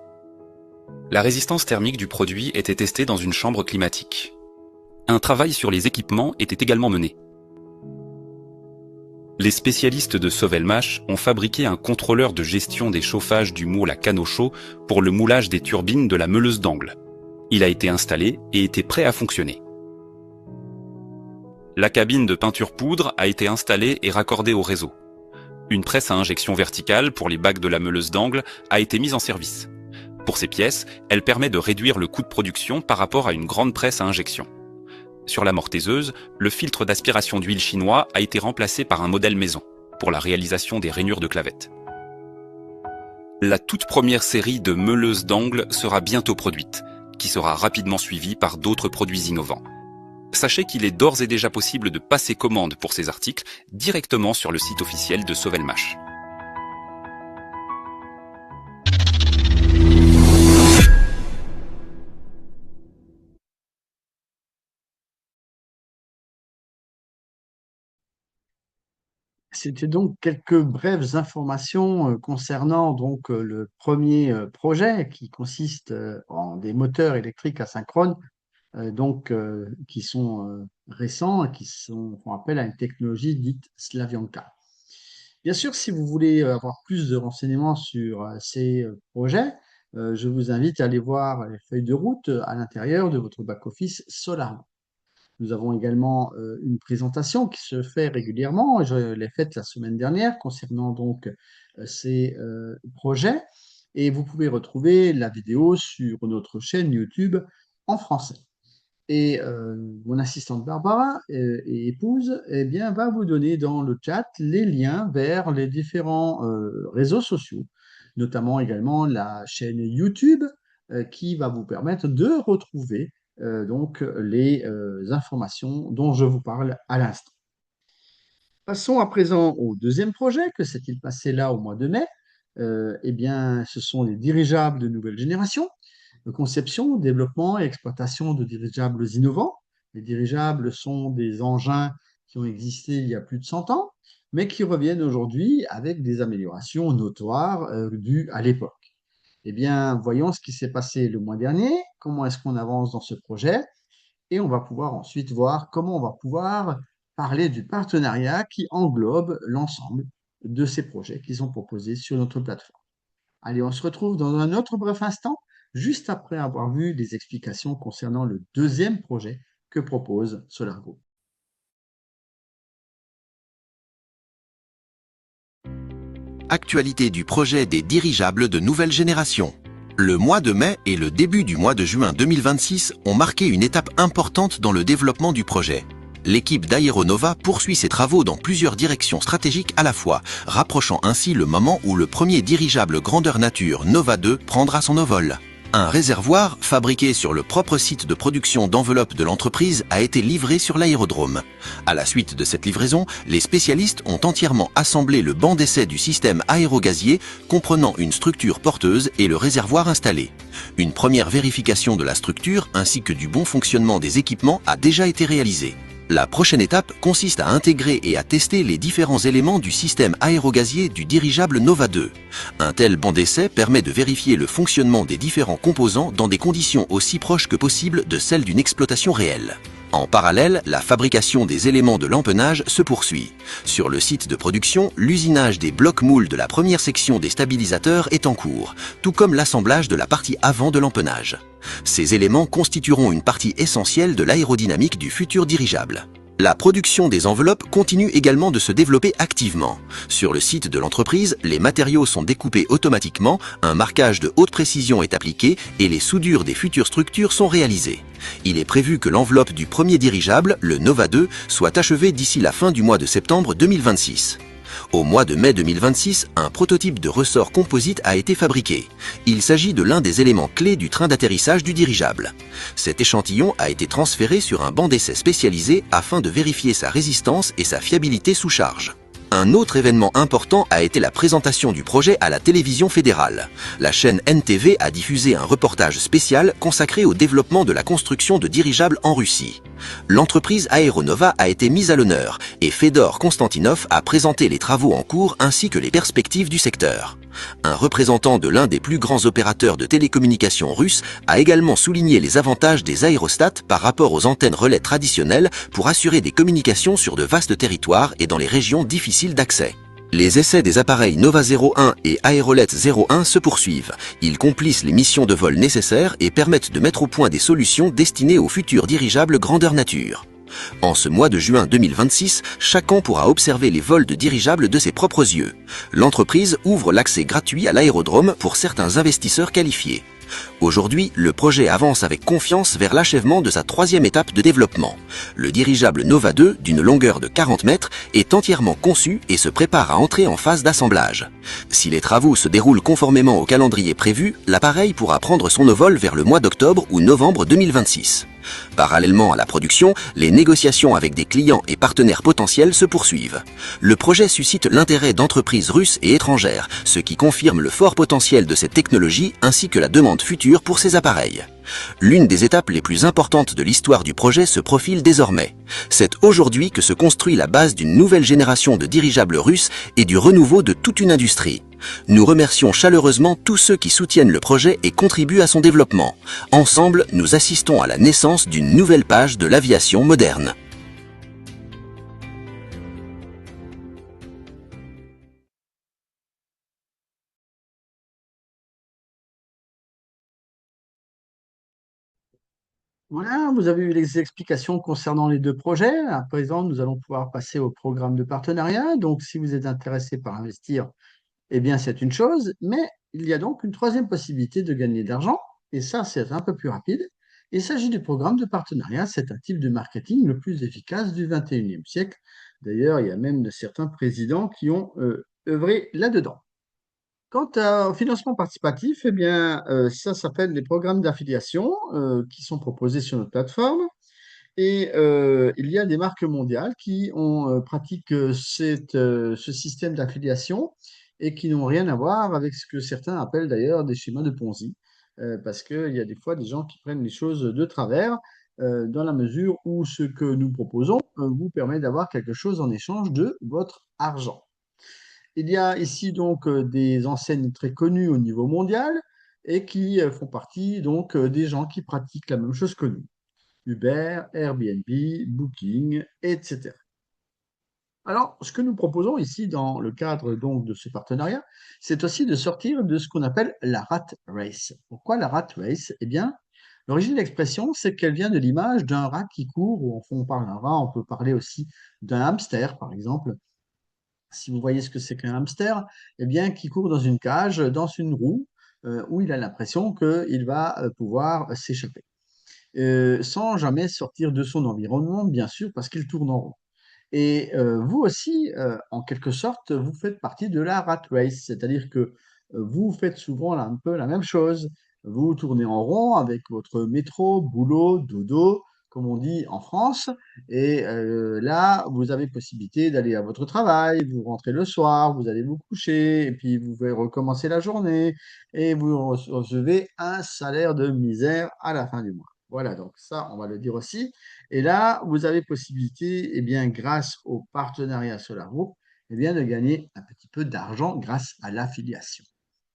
La résistance thermique du produit était testée dans une chambre climatique. Un travail sur les équipements était également mené. Les spécialistes de Sovelmash ont fabriqué un contrôleur de gestion des chauffages du moule à canot chaud pour le moulage des turbines de la meuleuse d'angle. Il a été installé et était prêt à fonctionner. La cabine de peinture poudre a été installée et raccordée au réseau. Une presse à injection verticale pour les bacs de la meuleuse d'angle a été mise en service. Pour ces pièces, elle permet de réduire le coût de production par rapport à une grande presse à injection. Sur la mortaiseuse, le filtre d'aspiration d'huile chinois a été remplacé par un modèle maison, pour la réalisation des rainures de clavettes. La toute première série de meuleuses d'angle sera bientôt produite, qui sera rapidement suivie par d'autres produits innovants. Sachez qu'il est d'ores et déjà possible de passer commande pour ces articles directement sur le site officiel de Sovelmash. C'était donc quelques brèves informations concernant donc le premier projet qui consiste en des moteurs électriques asynchrones qui sont récents et font appel à une technologie dite Slavyanka. Bien sûr, si vous voulez avoir plus de renseignements sur ces projets, je vous invite à aller voir les feuilles de route à l'intérieur de votre back-office Solar. Nous avons également une présentation qui se fait régulièrement, et je l'ai faite la semaine dernière concernant donc ces projets. Et vous pouvez retrouver la vidéo sur notre chaîne YouTube en français. Et mon assistante Barbara et épouse, eh bien, va vous donner dans le chat les liens vers les différents réseaux sociaux, notamment également la chaîne YouTube qui va vous permettre de retrouver donc les informations dont je vous parle à l'instant. Passons à présent au deuxième projet. Que s'est-il passé là au mois de mai? Eh bien, ce sont les dirigeables de nouvelle génération, de conception, développement et exploitation de dirigeables innovants. Les dirigeables sont des engins qui ont existé il y a plus de 100 ans, mais qui reviennent aujourd'hui avec des améliorations notoires dues à l'époque. Eh bien, voyons ce qui s'est passé le mois dernier, comment est-ce qu'on avance dans ce projet, et on va pouvoir ensuite voir comment on va pouvoir parler du partenariat qui englobe l'ensemble de ces projets qui sont proposés sur notre plateforme. Allez, on se retrouve dans un autre bref instant, juste après avoir vu des explications concernant le deuxième projet que propose SolarGo. Actualité du projet des dirigeables de nouvelle génération. Le mois de mai et le début du mois de juin 2026 ont marqué une étape importante dans le développement du projet. L'équipe d'Aeronova poursuit ses travaux dans plusieurs directions stratégiques à la fois, rapprochant ainsi le moment où le premier dirigeable grandeur nature Nova 2 prendra son envol. Un réservoir, fabriqué sur le propre site de production d'enveloppes de l'entreprise, a été livré sur l'aérodrome. À la suite de cette livraison, les spécialistes ont entièrement assemblé le banc d'essai du système aérogazier, comprenant une structure porteuse et le réservoir installé. Une première vérification de la structure ainsi que du bon fonctionnement des équipements a déjà été réalisée. La prochaine étape consiste à intégrer et à tester les différents éléments du système aérogazier du dirigeable Nova 2. Un tel banc d'essai permet de vérifier le fonctionnement des différents composants dans des conditions aussi proches que possible de celles d'une exploitation réelle. En parallèle, la fabrication des éléments de l'empennage se poursuit. Sur le site de production, l'usinage des blocs moules de la première section des stabilisateurs est en cours, tout comme l'assemblage de la partie avant de l'empennage. Ces éléments constitueront une partie essentielle de l'aérodynamique du futur dirigeable. La production des enveloppes continue également de se développer activement. Sur le site de l'entreprise, les matériaux sont découpés automatiquement, un marquage de haute précision est appliqué et les soudures des futures structures sont réalisées. Il est prévu que l'enveloppe du premier dirigeable, le Nova 2, soit achevée d'ici la fin du mois de septembre 2026. Au mois de mai 2026, un prototype de ressort composite a été fabriqué. Il s'agit de l'un des éléments clés du train d'atterrissage du dirigeable. Cet échantillon a été transféré sur un banc d'essai spécialisé afin de vérifier sa résistance et sa fiabilité sous charge. Un autre événement important a été la présentation du projet à la télévision fédérale. La chaîne NTV a diffusé un reportage spécial consacré au développement de la construction de dirigeables en Russie. L'entreprise Aeronova a été mise à l'honneur et Fedor Konstantinov a présenté les travaux en cours ainsi que les perspectives du secteur. Un représentant de l'un des plus grands opérateurs de télécommunications russes a également souligné les avantages des aérostats par rapport aux antennes relais traditionnelles pour assurer des communications sur de vastes territoires et dans les régions difficiles d'accès. Les essais des appareils Nova 01 et Aerolet 01 se poursuivent. Ils complissent les missions de vol nécessaires et permettent de mettre au point des solutions destinées aux futurs dirigeables grandeur nature. En ce mois de juin 2026, chacun pourra observer les vols de dirigeables de ses propres yeux. L'entreprise ouvre l'accès gratuit à l'aérodrome pour certains investisseurs qualifiés. Aujourd'hui, le projet avance avec confiance vers l'achèvement de sa troisième étape de développement. Le dirigeable Nova 2, d'une longueur de 40 mètres, est entièrement conçu et se prépare à entrer en phase d'assemblage. Si les travaux se déroulent conformément au calendrier prévu, l'appareil pourra prendre son envol vers le mois d'octobre ou novembre 2026. Parallèlement à la production, les négociations avec des clients et partenaires potentiels se poursuivent. Le projet suscite l'intérêt d'entreprises russes et étrangères, ce qui confirme le fort potentiel de cette technologie ainsi que la demande future pour ces appareils. L'une des étapes les plus importantes de l'histoire du projet se profile désormais. C'est aujourd'hui que se construit la base d'une nouvelle génération de dirigeables russes et du renouveau de toute une industrie. Nous remercions chaleureusement tous ceux qui soutiennent le projet et contribuent à son développement. Ensemble, nous assistons à la naissance d'une nouvelle page de l'aviation moderne. Voilà, vous avez eu les explications concernant les deux projets. À présent, nous allons pouvoir passer au programme de partenariat. Donc, si vous êtes intéressé par investir, eh bien, c'est une chose, mais il y a donc une troisième possibilité de gagner de l'argent, et ça, c'est un peu plus rapide. Il s'agit du programme de partenariat. C'est un type de marketing le plus efficace du 21e siècle. D'ailleurs, il y a même certains présidents qui ont œuvré là-dedans. Quant au financement participatif, eh bien, ça s'appelle les programmes d'affiliation qui sont proposés sur notre plateforme. Et il y a des marques mondiales qui pratiquent ce système d'affiliation et qui n'ont rien à voir avec ce que certains appellent d'ailleurs des schémas de Ponzi, parce qu'il y a des fois des gens qui prennent les choses de travers, dans la mesure où ce que nous proposons vous permet d'avoir quelque chose en échange de votre argent. Il y a ici donc des enseignes très connues au niveau mondial et qui font partie donc des gens qui pratiquent la même chose que nous. Uber, Airbnb, Booking, etc. Alors, ce que nous proposons ici dans le cadre donc de ce partenariat, c'est aussi de sortir de ce qu'on appelle la rat race. Pourquoi la rat race? Eh bien, l'origine de l'expression, c'est qu'elle vient de l'image d'un rat qui court, ou enfin on parle d'un rat, on peut parler aussi d'un hamster, par exemple. Si vous voyez ce que c'est qu'un hamster, eh bien, qui court dans une cage, dans une roue, où il a l'impression qu'il va pouvoir s'échapper. Sans jamais sortir de son environnement, bien sûr, parce qu'il tourne en rond. Et vous aussi, en quelque sorte, vous faites partie de la rat race, c'est-à-dire que vous faites souvent un peu la même chose. Vous tournez en rond avec votre métro, boulot, dodo, comme on dit en France, et là, vous avez possibilité d'aller à votre travail, vous rentrez le soir, vous allez vous coucher, et puis vous pouvez recommencer la journée, et vous recevez un salaire de misère à la fin du mois. Voilà, donc ça, on va le dire aussi. Et là, vous avez possibilité, eh bien, grâce au partenariat Solar Group, eh bien, de gagner un petit peu d'argent grâce à l'affiliation.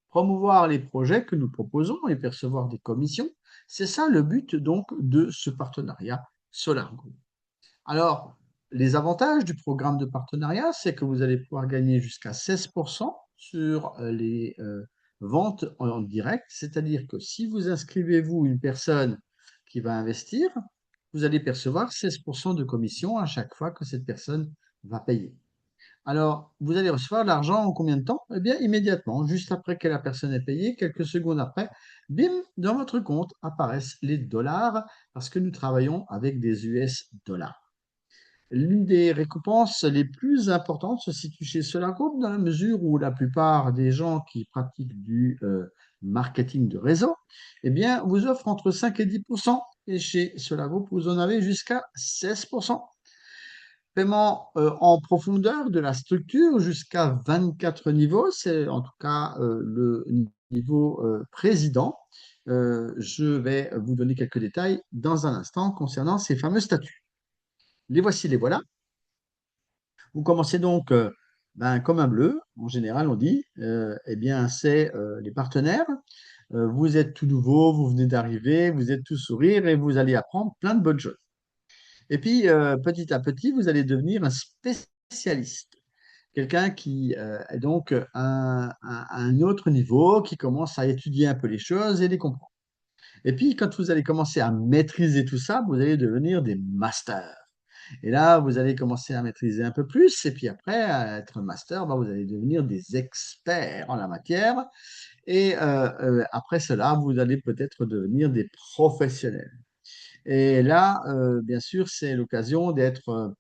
Promouvoir les projets que nous proposons et percevoir des commissions, c'est ça le but donc de ce partenariat Solar Group. Alors, les avantages du programme de partenariat, c'est que vous allez pouvoir gagner jusqu'à 16% sur les ventes en direct, c'est-à-dire que si vous inscrivez, vous, une personne qui va investir, vous allez percevoir 16% de commission à chaque fois que cette personne va payer. Alors, vous allez recevoir l'argent en combien de temps? Eh bien, immédiatement, juste après que la personne ait payé, quelques secondes après, bim, dans votre compte apparaissent les dollars parce que nous travaillons avec des US dollars. L'une des récompenses les plus importantes se situe chez Solar Group dans la mesure où la plupart des gens qui pratiquent du marketing de réseau, eh bien, vous offrent entre 5 et 10%. Et chez Solar Group, vous en avez jusqu'à 16%. Paiement en profondeur de la structure jusqu'à 24 niveaux, c'est en tout cas le niveau président. Je vais vous donner quelques détails dans un instant concernant ces fameux statuts. Les voici, les voilà. Vous commencez donc comme un bleu, en général on dit, eh bien c'est les partenaires. Vous êtes tout nouveau, vous venez d'arriver, vous êtes tout sourire et vous allez apprendre plein de bonnes choses. Et puis petit à petit, vous allez devenir un spécialiste, quelqu'un qui est donc à un autre niveau, qui commence à étudier un peu les choses et les comprendre. Et puis quand vous allez commencer à maîtriser tout ça, vous allez devenir des masters. Et là, vous allez commencer à maîtriser un peu plus. Et puis après, à être master, vous allez devenir des experts en la matière. Et après cela, vous allez peut-être devenir des professionnels. Et là, bien sûr, c'est l'occasion d'être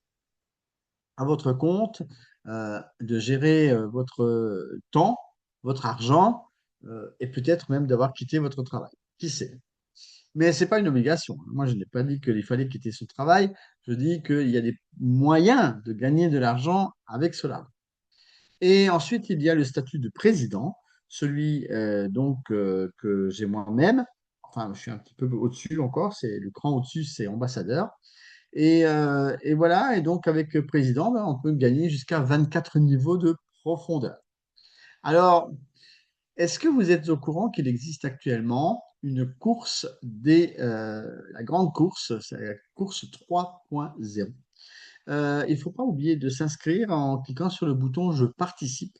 à votre compte, de gérer votre temps, votre argent, et peut-être même d'avoir quitté votre travail. Qui sait? Mais ce n'est pas une obligation. Moi, je n'ai pas dit qu'il fallait quitter ce travail. Je dis qu'il y a des moyens de gagner de l'argent avec cela. Et ensuite, il y a le statut de président, celui que j'ai moi-même. Enfin, je suis un petit peu au-dessus encore. C'est le cran au-dessus, c'est ambassadeur. Et voilà. Et donc, avec président, on peut gagner jusqu'à 24 niveaux de profondeur. Alors, est-ce que vous êtes au courant qu'il existe actuellement une course la grande course, c'est la course 3.0. Il ne faut pas oublier de s'inscrire en cliquant sur le bouton Je participe.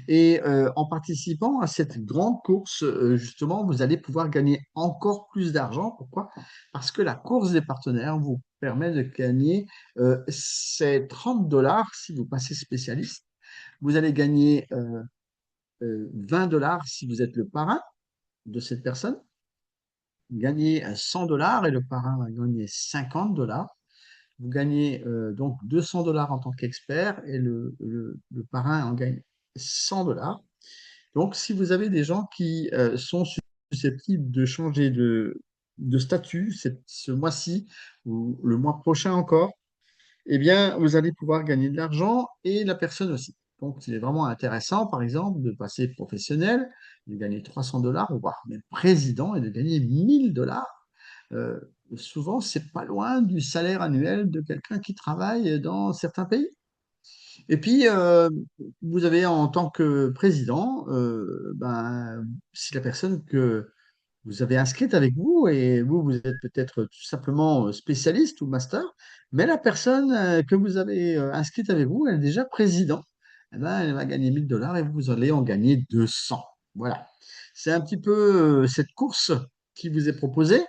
Et en participant à cette grande course, justement, vous allez pouvoir gagner encore plus d'argent. Pourquoi? Parce que la course des partenaires vous permet de gagner ces 30 dollars si vous passez spécialiste. Vous allez gagner 20 dollars si vous êtes le parrain de cette personne. gagner 100 dollars et le parrain va gagner 50 dollars. Vous gagnez donc 200 dollars en tant qu'expert et le parrain en gagne 100 dollars. Donc, si vous avez des gens qui sont susceptibles de changer de statut ce mois-ci ou le mois prochain encore, eh bien, vous allez pouvoir gagner de l'argent et la personne aussi. Donc, il est vraiment intéressant, par exemple, de passer professionnel, de gagner 300 dollars, voire même président et de gagner 1000 dollars. Euh, Souvent, c'est pas loin du salaire annuel de quelqu'un qui travaille dans certains pays. Et puis, vous avez en tant que président, ben, si la personne que vous avez inscrite avec vous, et vous êtes peut-être tout simplement spécialiste ou master, mais la personne que vous avez inscrite avec vous, elle est déjà président, eh ben, elle va gagner 1000 dollars et vous allez en gagner 200. Voilà. C'est un petit peu cette course qui vous est proposée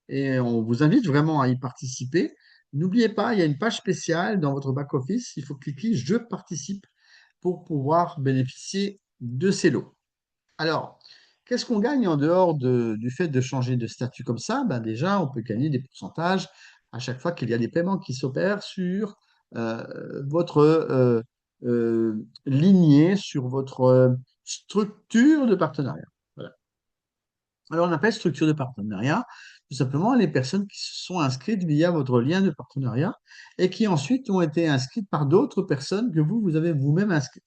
et on vous invite vraiment à y participer. N'oubliez pas, il y a une page spéciale dans votre back-office. Il faut cliquer Je participe pour pouvoir bénéficier de ces lots. Alors, qu'est-ce qu'on gagne en dehors du fait de changer de statut comme ça? Ben déjà, on peut gagner des pourcentages à chaque fois qu'il y a des paiements qui s'opèrent sur votre lignée, sur votre structure de partenariat. Voilà. Alors, on appelle structure de partenariat tout simplement les personnes qui se sont inscrites via votre lien de partenariat et qui ensuite ont été inscrites par d'autres personnes que vous avez vous-même inscrites.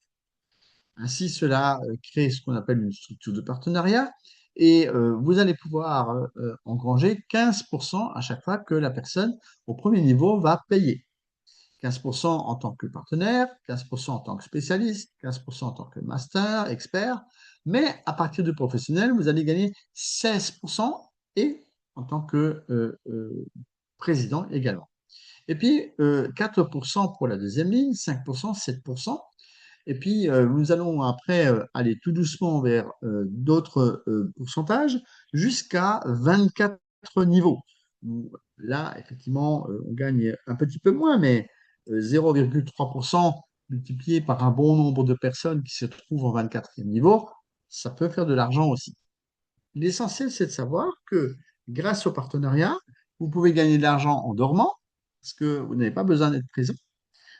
Ainsi, cela crée ce qu'on appelle une structure de partenariat et vous allez pouvoir engranger 15% à chaque fois que la personne au premier niveau va payer. 15% en tant que partenaire, 15% en tant que spécialiste, 15% en tant que master, expert, mais à partir du professionnel, vous allez gagner 16% et en tant que président également. Et puis 4% pour la deuxième ligne, 5%, 7%. Et puis, nous allons après aller tout doucement vers d'autres pourcentages jusqu'à 24 niveaux. Là, effectivement, on gagne un petit peu moins, mais 0,3% multiplié par un bon nombre de personnes qui se trouvent en 24e niveau, ça peut faire de l'argent aussi. L'essentiel, c'est de savoir que grâce au partenariat, vous pouvez gagner de l'argent en dormant, parce que vous n'avez pas besoin d'être présent,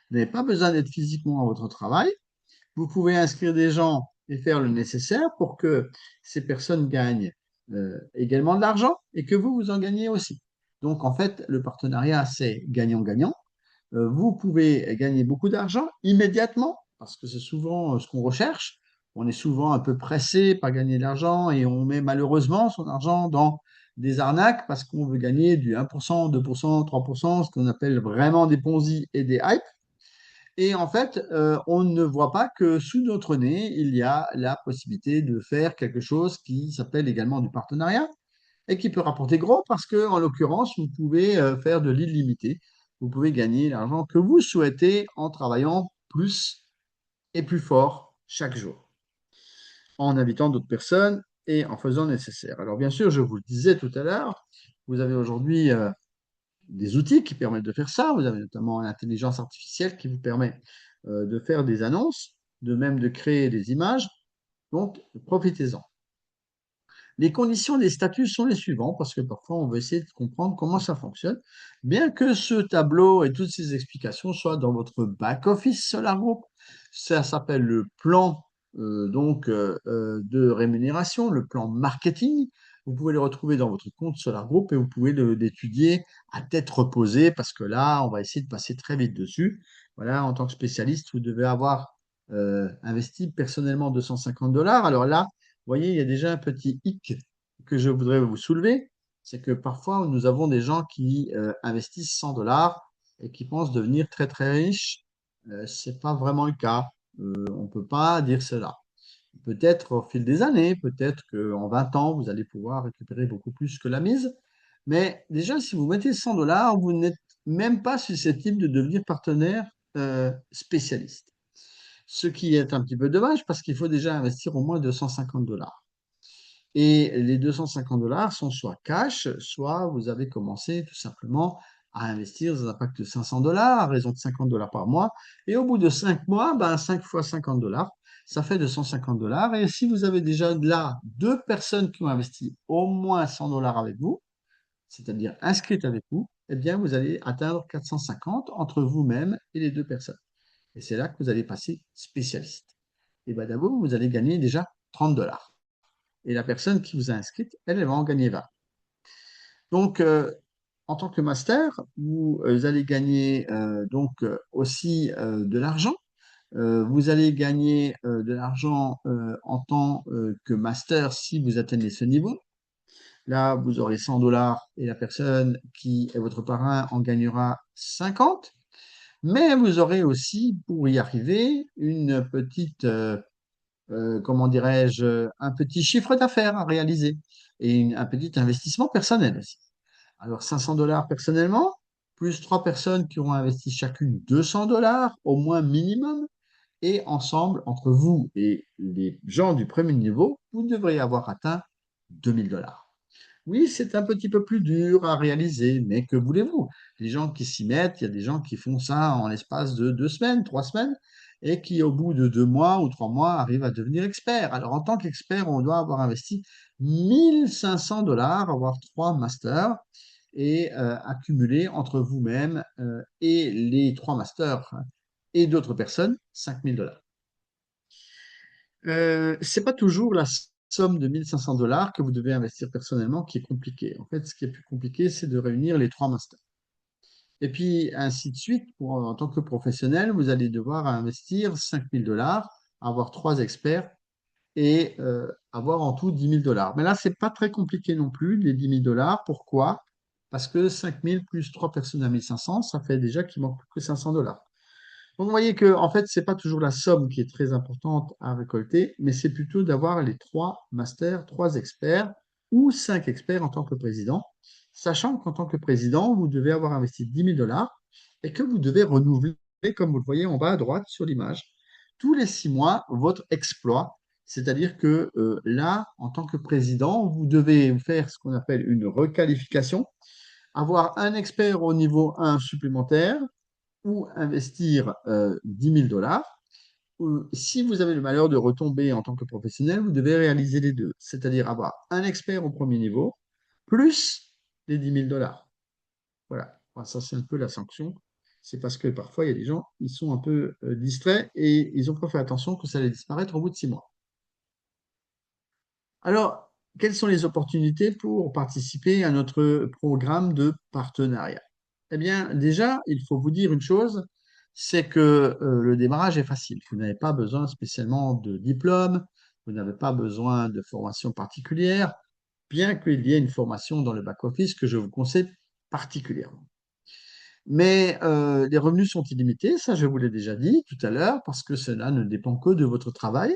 vous n'avez pas besoin d'être physiquement à votre travail. Vous pouvez inscrire des gens et faire le nécessaire pour que ces personnes gagnent également de l'argent et que vous en gagnez aussi. Donc, en fait, le partenariat, c'est gagnant-gagnant. Vous pouvez gagner beaucoup d'argent immédiatement parce que c'est souvent ce qu'on recherche. On est souvent un peu pressé par gagner de l'argent et on met malheureusement son argent dans des arnaques parce qu'on veut gagner du 1%, 2%, 3%, ce qu'on appelle vraiment des Ponzi et des hype. Et en fait, on ne voit pas que sous notre nez, il y a la possibilité de faire quelque chose qui s'appelle également du partenariat et qui peut rapporter gros parce que, en l'occurrence, vous pouvez faire de l'illimité. Vous pouvez gagner l'argent que vous souhaitez en travaillant plus et plus fort chaque jour, en invitant d'autres personnes et en faisant le nécessaire. Alors, bien sûr, je vous le disais tout à l'heure, vous avez aujourd'hui des outils qui permettent de faire ça. Vous avez notamment l'intelligence artificielle qui vous permet de faire des annonces, de même de créer des images. Donc, profitez-en. Les conditions des statuts sont les suivantes, parce que parfois on veut essayer de comprendre comment ça fonctionne. Bien que ce tableau et toutes ces explications soient dans votre back-office SolarGroup, ça s'appelle le plan de rémunération, le plan marketing. Vous pouvez le retrouver dans votre compte SolarGroup et vous pouvez l'étudier à tête reposée, parce que là, on va essayer de passer très vite dessus. Voilà, en tant que spécialiste, vous devez avoir investi personnellement 250 dollars. Alors là, vous voyez, il y a déjà un petit hic que je voudrais vous soulever, c'est que parfois nous avons des gens qui investissent 100 dollars et qui pensent devenir très très riches. Ce n'est pas vraiment le cas. On ne peut pas dire cela. Peut-être au fil des années, peut-être qu'en 20 ans, vous allez pouvoir récupérer beaucoup plus que la mise. Mais déjà, si vous mettez 100 dollars, vous n'êtes même pas susceptible de devenir partenaire spécialiste. Ce qui est un petit peu dommage parce qu'il faut déjà investir au moins 250 dollars. Et les 250 dollars sont soit cash, soit vous avez commencé tout simplement à investir dans un pack de 500 dollars à raison de 50 dollars par mois. Et au bout de 5 mois, ben 5 fois 50 dollars, ça fait 250 $. Et si vous avez déjà là 2 personnes qui ont investi au moins 100 $ avec vous, c'est-à-dire inscrites avec vous, eh bien, vous allez atteindre 450 entre vous-même et les 2 personnes. Et c'est là que vous allez passer spécialiste. Et bien d'abord, vous allez gagner déjà 30 $. Et la personne qui vous a inscrite, elle va en gagner 20. Donc, en tant que master, vous allez gagner aussi de l'argent. Vous allez gagner de l'argent en tant que master si vous atteignez ce niveau. Là, vous aurez 100 $ et la personne qui est votre parrain en gagnera 50. Mais vous aurez aussi, pour y arriver, une petite, comment dirais-je, un petit chiffre d'affaires à réaliser et un petit investissement personnel aussi. Alors 500 $ personnellement, plus 3 personnes qui auront investi chacune 200 $ au moins minimum. Et ensemble, entre vous et les gens du premier niveau, vous devriez avoir atteint 2000 $. Oui, c'est un petit peu plus dur à réaliser, mais que voulez-vous? Les gens qui s'y mettent, il y a des gens qui font ça en l'espace de 2 semaines, 3 semaines, et qui, au bout de 2 mois ou 3 mois, arrivent à devenir experts. Alors, en tant qu'expert, on doit avoir investi 1500 $, avoir 3 masters, et accumuler entre vous-même et les 3 masters et d'autres personnes 5000 $. C'est pas toujours la somme de 1500 $ que vous devez investir personnellement qui est compliquée. En fait, ce qui est plus compliqué, c'est de réunir les 3 masters. Et puis, ainsi de suite, en tant que professionnel, vous allez devoir investir 5000 $, avoir 3 experts et avoir en tout 10 000 $. Mais là, c'est pas très compliqué non plus, les 10 000 $. Pourquoi? Parce que 5000 plus 3 personnes à 1500, ça fait déjà qu'il manque plus que 500 $. Donc, vous voyez que, en fait, c'est pas toujours la somme qui est très importante à récolter, mais c'est plutôt d'avoir les 3 masters, 3 experts ou 5 experts en tant que président, sachant qu'en tant que président, vous devez avoir investi 10 000 $ et que vous devez renouveler, comme vous le voyez en bas à droite sur l'image, tous les 6 mois votre exploit. C'est-à-dire que là, en tant que président, vous devez faire ce qu'on appelle une requalification, avoir un expert au niveau 1 supplémentaire, ou investir 10 000 $. Si vous avez le malheur de retomber en tant que professionnel, vous devez réaliser les deux, c'est-à-dire avoir un expert au premier niveau, plus les 10 000 $. Voilà, enfin, ça c'est un peu la sanction. C'est parce que parfois il y a des gens, ils sont un peu distraits et ils ont pas fait attention que ça allait disparaître au bout de 6 mois. Alors, quelles sont les opportunités pour participer à notre programme de partenariat? Eh bien, déjà, il faut vous dire une chose, c'est que le démarrage est facile. Vous n'avez pas besoin spécialement de diplôme, vous n'avez pas besoin de formation particulière, bien qu'il y ait une formation dans le back-office que je vous conseille particulièrement. Mais les revenus sont illimités, ça je vous l'ai déjà dit tout à l'heure, parce que cela ne dépend que de votre travail.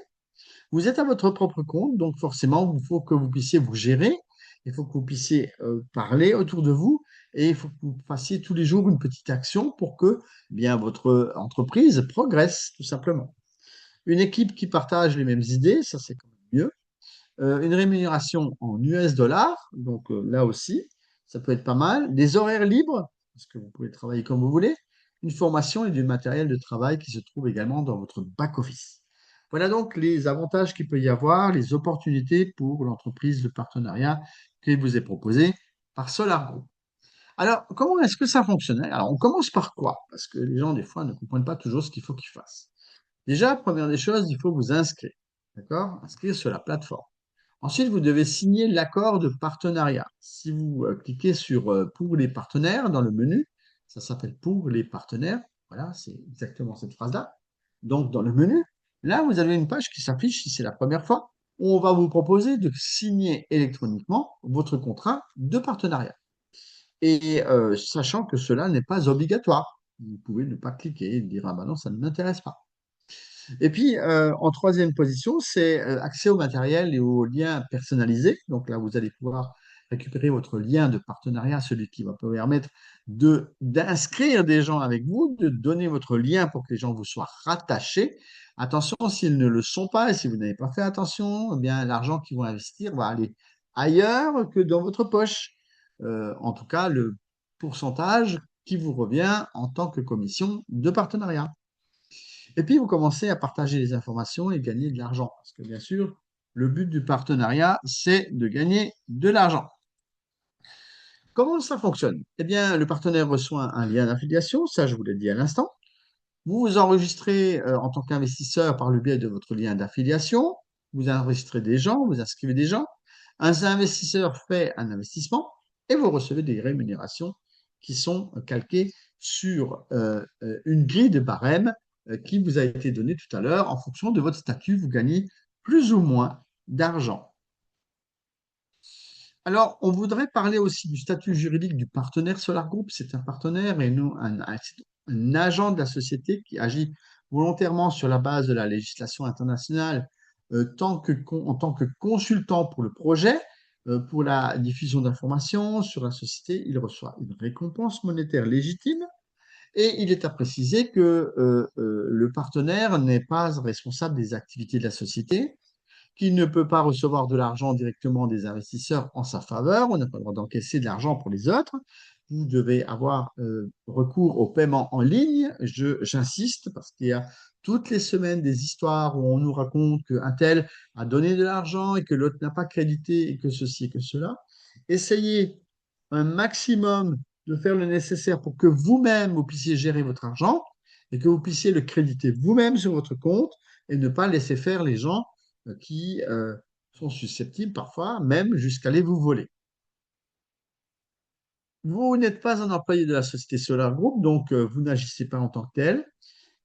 Vous êtes à votre propre compte, donc forcément, il faut que vous puissiez vous gérer, il faut que vous puissiez parler autour de vous et il faut que vous fassiez tous les jours une petite action pour que bien votre entreprise progresse, tout simplement. Une équipe qui partage les mêmes idées, ça c'est quand même mieux. Une rémunération en US dollars, donc là aussi, ça peut être pas mal. Des horaires libres, parce que vous pouvez travailler comme vous voulez. Une formation et du matériel de travail qui se trouve également dans votre back-office. Voilà donc les avantages qu'il peut y avoir, les opportunités pour l'entreprise de partenariat qui vous est proposée par Solar Group. Alors, comment est-ce que ça fonctionne? Alors, on commence par quoi? Parce que les gens, des fois, ne comprennent pas toujours ce qu'il faut qu'ils fassent. Déjà, première des choses, il faut vous inscrire. D'accord? Inscrire sur la plateforme. Ensuite, vous devez signer l'accord de partenariat. Si vous cliquez sur pour les partenaires dans le menu, ça s'appelle pour les partenaires. Voilà, c'est exactement cette phrase-là. Donc, dans le menu, là, vous avez une page qui s'affiche si c'est la première fois, où on va vous proposer de signer électroniquement votre contrat de partenariat. Et sachant que cela n'est pas obligatoire. Vous pouvez ne pas cliquer et dire ah ben non, ça ne m'intéresse pas. Et puis, en troisième position, c'est accès au matériel et aux liens personnalisés. Donc là, vous allez pouvoir récupérer votre lien de partenariat, celui qui va vous permettre d'inscrire des gens avec vous, de donner votre lien pour que les gens vous soient rattachés. Attention, s'ils ne le sont pas et si vous n'avez pas fait attention, eh bien, l'argent qu'ils vont investir va aller ailleurs que dans votre poche. En tout cas, le pourcentage qui vous revient en tant que commission de partenariat. Et puis, vous commencez à partager les informations et gagner de l'argent. Parce que bien sûr, le but du partenariat, c'est de gagner de l'argent. Comment ça fonctionne? Eh bien, le partenaire reçoit un lien d'affiliation, ça je vous l'ai dit à l'instant. Vous vous enregistrez en tant qu'investisseur par le biais de votre lien d'affiliation. Vous enregistrez des gens, vous inscrivez des gens. Un investisseur fait un investissement et vous recevez des rémunérations qui sont calquées sur une grille de barème qui vous a été donnée tout à l'heure. En fonction de votre statut, vous gagnez plus ou moins d'argent. Alors, on voudrait parler aussi du statut juridique du partenaire Solar Group. C'est un partenaire et non un agent de la société qui agit volontairement sur la base de la législation internationale en tant que consultant pour le projet, pour la diffusion d'informations sur la société. Il reçoit une récompense monétaire légitime et il est à préciser que le partenaire n'est pas responsable des activités de la société, qu'il ne peut pas recevoir de l'argent directement des investisseurs en sa faveur, on n'a pas le droit d'encaisser de l'argent pour les autres. Vous devez avoir recours au paiement en ligne. J'insiste parce qu'il y a toutes les semaines des histoires où on nous raconte qu'un tel a donné de l'argent et que l'autre n'a pas crédité et que ceci et que cela. Essayez un maximum de faire le nécessaire pour que vous-même, vous puissiez gérer votre argent et que vous puissiez le créditer vous-même sur votre compte et ne pas laisser faire les gens qui sont susceptibles parfois même jusqu'à aller vous voler. Vous n'êtes pas un employé de la société Solar Group, donc vous n'agissez pas en tant que tel.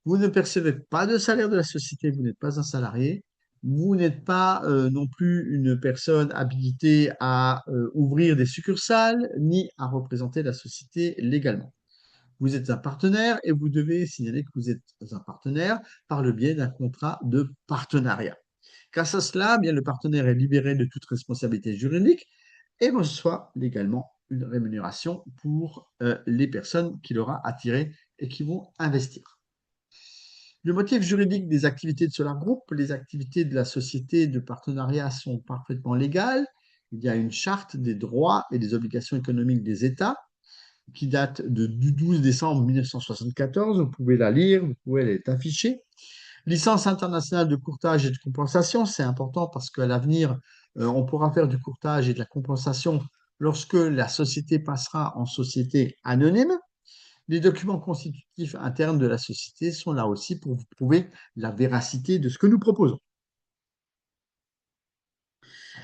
Vous ne percevez pas de salaire de la société, vous n'êtes pas un salarié. Vous n'êtes pas non plus une personne habilitée à ouvrir des succursales ni à représenter la société légalement. Vous êtes un partenaire et vous devez signaler que vous êtes un partenaire par le biais d'un contrat de partenariat. Grâce à cela, eh bien, le partenaire est libéré de toute responsabilité juridique et reçoit légalement une rémunération pour les personnes qu'il aura attirées et qui vont investir. Le motif juridique des activités de Solar Group, les activités de la société de partenariat sont parfaitement légales. Il y a une charte des droits et des obligations économiques des États qui date du 12 décembre 1974. Vous pouvez la lire, vous pouvez elle affichée. Licence internationale de courtage et de compensation, c'est important parce qu'à l'avenir, on pourra faire du courtage et de la compensation lorsque la société passera en société anonyme. Les documents constitutifs internes de la société sont là aussi pour vous prouver la véracité de ce que nous proposons.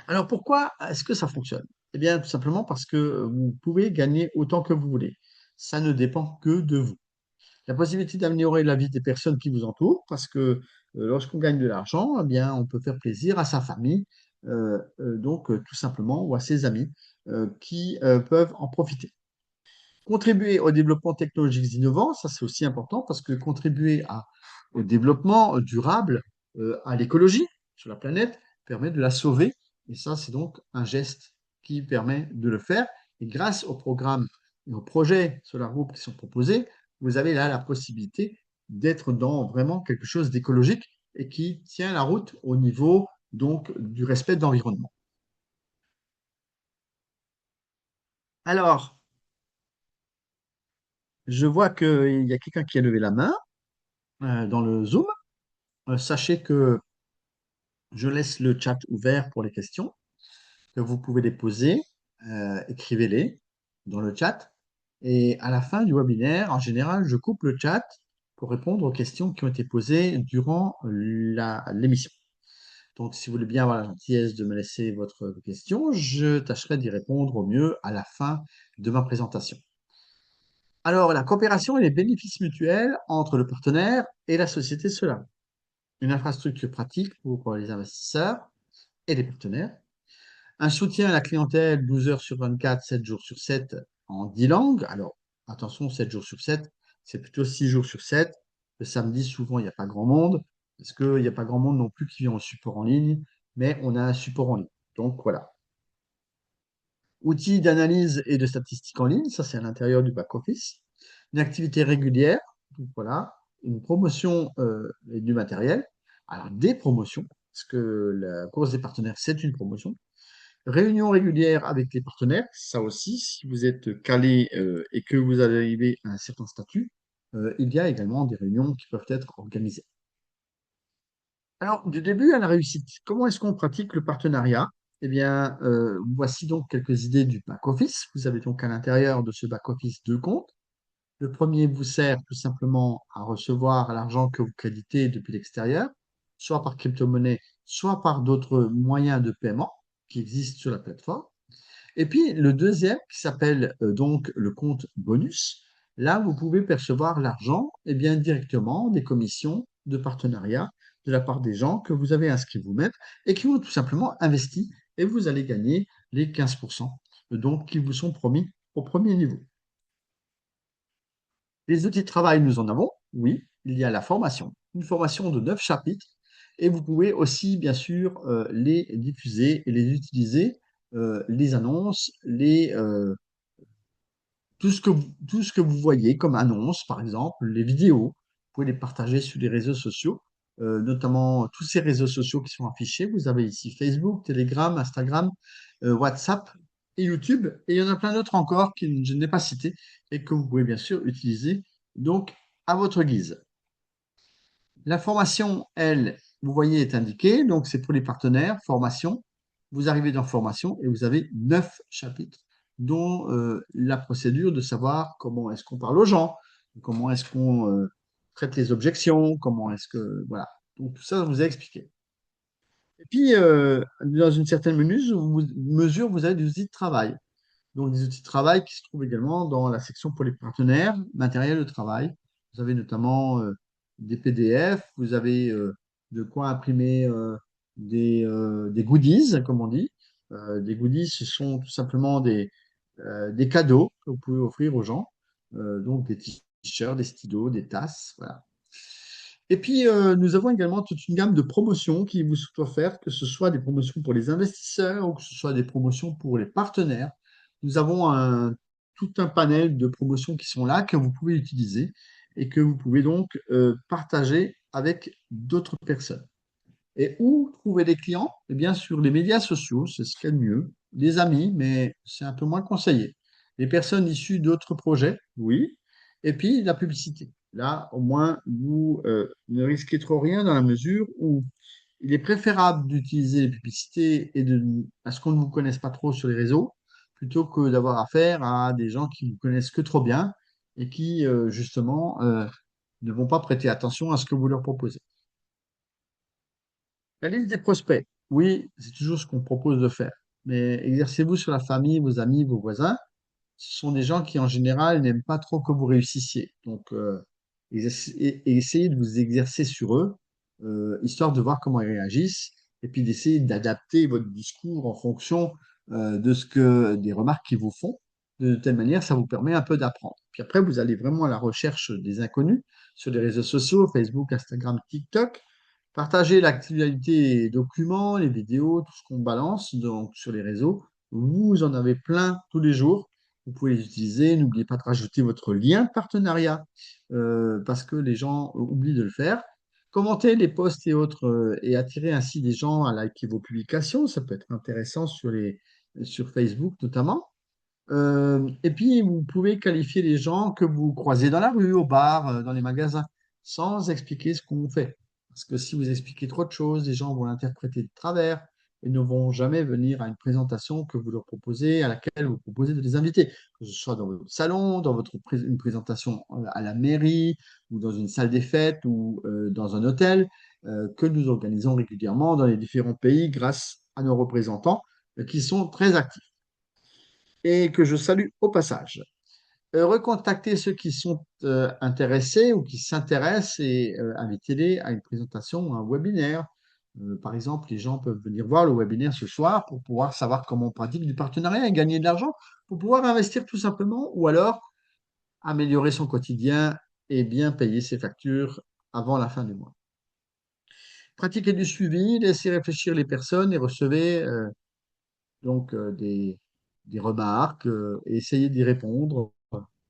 Alors pourquoi est-ce que ça fonctionne? Eh bien, tout simplement parce que vous pouvez gagner autant que vous voulez. Ça ne dépend que de vous. La possibilité d'améliorer la vie des personnes qui vous entourent, parce que lorsqu'on gagne de l'argent, eh bien, on peut faire plaisir à sa famille, tout simplement, ou à ses amis qui peuvent en profiter. Contribuer au développement technologique innovant, ça c'est aussi important parce que au développement durable, à l'écologie sur la planète, permet de la sauver. Et ça, c'est donc un geste qui permet de le faire. Et grâce aux programmes et aux projets Solar Group qui sont proposés, vous avez là la possibilité d'être dans vraiment quelque chose d'écologique et qui tient la route au niveau donc du respect de l'environnement. Alors, je vois qu'il y a quelqu'un qui a levé la main dans le Zoom. Sachez que je laisse le chat ouvert pour les questions, que vous pouvez les poser, écrivez-les dans le chat. Et à la fin du webinaire, en général, je coupe le chat pour répondre aux questions qui ont été posées durant l'émission. Donc, si vous voulez bien avoir la gentillesse de me laisser votre question, je tâcherai d'y répondre au mieux à la fin de ma présentation. Alors, la coopération et les bénéfices mutuels entre le partenaire et la société Solar. Une infrastructure pratique pour les investisseurs et les partenaires. Un soutien à la clientèle 12 heures sur 24, 7 jours sur 7 en 10 langues. Alors, attention, 7 jours sur 7, c'est plutôt 6 jours sur 7. Le samedi, souvent, il n'y a pas grand monde, parce qu'il n'y a pas grand monde non plus qui vient au support en ligne, mais on a un support en ligne. Donc, voilà. Outils d'analyse et de statistiques en ligne, ça c'est à l'intérieur du back-office. Une activité régulière, donc voilà. Une promotion du matériel. Alors, des promotions, parce que la course des partenaires, c'est une promotion. Réunion régulière avec les partenaires, ça aussi, si vous êtes calé et que vous arrivez à un certain statut, il y a également des réunions qui peuvent être organisées. Alors, du début à la réussite, comment est-ce qu'on pratique le partenariat? Eh bien, voici donc quelques idées du back-office. Vous avez donc à l'intérieur de ce back-office deux comptes. Le premier vous sert tout simplement à recevoir l'argent que vous créditez depuis l'extérieur, soit par crypto-monnaie, soit par d'autres moyens de paiement qui existent sur la plateforme. Et puis le deuxième qui s'appelle donc le compte bonus. Là, vous pouvez percevoir l'argent eh bien, directement des commissions de partenariat de la part des gens que vous avez inscrits vous-même et qui ont tout simplement investi et vous allez gagner les 15% donc qui vous sont promis au premier niveau. Les outils de travail, nous en avons. Oui, il y a la formation, une formation de 9 chapitres et vous pouvez aussi, bien sûr, les diffuser et les utiliser, les annonces, tout ce que vous voyez comme annonce, par exemple, les vidéos, vous pouvez les partager sur les réseaux sociaux, notamment tous ces réseaux sociaux qui sont affichés. Vous avez ici Facebook, Telegram, Instagram, WhatsApp et YouTube. Et il y en a plein d'autres encore que je n'ai pas cités et que vous pouvez bien sûr utiliser donc à votre guise. La formation, elle, vous voyez, est indiquée. Donc, c'est pour les partenaires, formation. Vous arrivez dans formation et vous avez 9 chapitres, dont la procédure de savoir comment est-ce qu'on parle aux gens, comment est-ce qu'on traite les objections, comment est-ce que. Voilà. Donc, tout ça, je vous ai expliqué. Et puis, dans une certaine mesure, vous avez des outils de travail. Donc, des outils de travail qui se trouvent également dans la section pour les partenaires, matériel de travail. Vous avez notamment des PDF, vous avez de quoi imprimer des goodies, comme on dit. Des goodies, ce sont tout simplement des cadeaux que vous pouvez offrir aux gens. Donc, des t-shirts, des stylos, des tasses, voilà. Et puis, nous avons également toute une gamme de promotions qui vous sont offertes, que ce soit des promotions pour les investisseurs ou que ce soit des promotions pour les partenaires. Nous avons tout un panel de promotions qui sont là, que vous pouvez utiliser et que vous pouvez donc partager avec d'autres personnes. Et où trouver des clients? Eh bien, sur les médias sociaux, c'est ce qu'il y a de mieux. Les amis, mais c'est un peu moins conseillé. Les personnes issues d'autres projets, oui. Et puis, la publicité. Là, au moins, vous ne risquez trop rien dans la mesure où il est préférable d'utiliser les publicités à ce qu'on ne vous connaisse pas trop sur les réseaux, plutôt que d'avoir affaire à des gens qui ne vous connaissent que trop bien et qui, justement, ne vont pas prêter attention à ce que vous leur proposez. La liste des prospects, oui, c'est toujours ce qu'on propose de faire. Mais exercez-vous sur la famille, vos amis, vos voisins. Ce sont des gens qui, en général, n'aiment pas trop que vous réussissiez. Donc, essayez de vous exercer sur eux, histoire de voir comment ils réagissent, et puis d'essayer d'adapter votre discours en fonction des remarques qu'ils vous font. De telle manière, ça vous permet un peu d'apprendre. Puis après, vous allez vraiment à la recherche des inconnus sur les réseaux sociaux, Facebook, Instagram, TikTok. Partagez l'actualité, les documents, les vidéos, tout ce qu'on balance donc, sur les réseaux. Vous en avez plein tous les jours. Vous pouvez les utiliser. N'oubliez pas de rajouter votre lien de partenariat parce que les gens oublient de le faire. Commentez les posts et autres et attirez ainsi des gens à liker vos publications. Ça peut être intéressant sur Facebook notamment. Et puis, vous pouvez qualifier les gens que vous croisez dans la rue, au bar, dans les magasins, sans expliquer ce qu'on fait. Parce que si vous expliquez trop de choses, les gens vont l'interpréter de travers et ne vont jamais venir à une présentation que vous leur proposez, à laquelle vous proposez de les inviter. Que ce soit dans votre salon, dans une présentation à la mairie, ou dans une salle des fêtes, ou dans un hôtel, que nous organisons régulièrement dans les différents pays grâce à nos représentants qui sont très actifs et que je salue au passage. Recontacter ceux qui sont intéressés ou qui s'intéressent et invitez-les à une présentation ou un webinaire. Par exemple, les gens peuvent venir voir le webinaire ce soir pour pouvoir savoir comment on pratique du partenariat et gagner de l'argent, pour pouvoir investir tout simplement, ou alors améliorer son quotidien et bien payer ses factures avant la fin du mois. Pratiquez du suivi, laissez réfléchir les personnes et recevez donc des remarques et essayer d'y répondre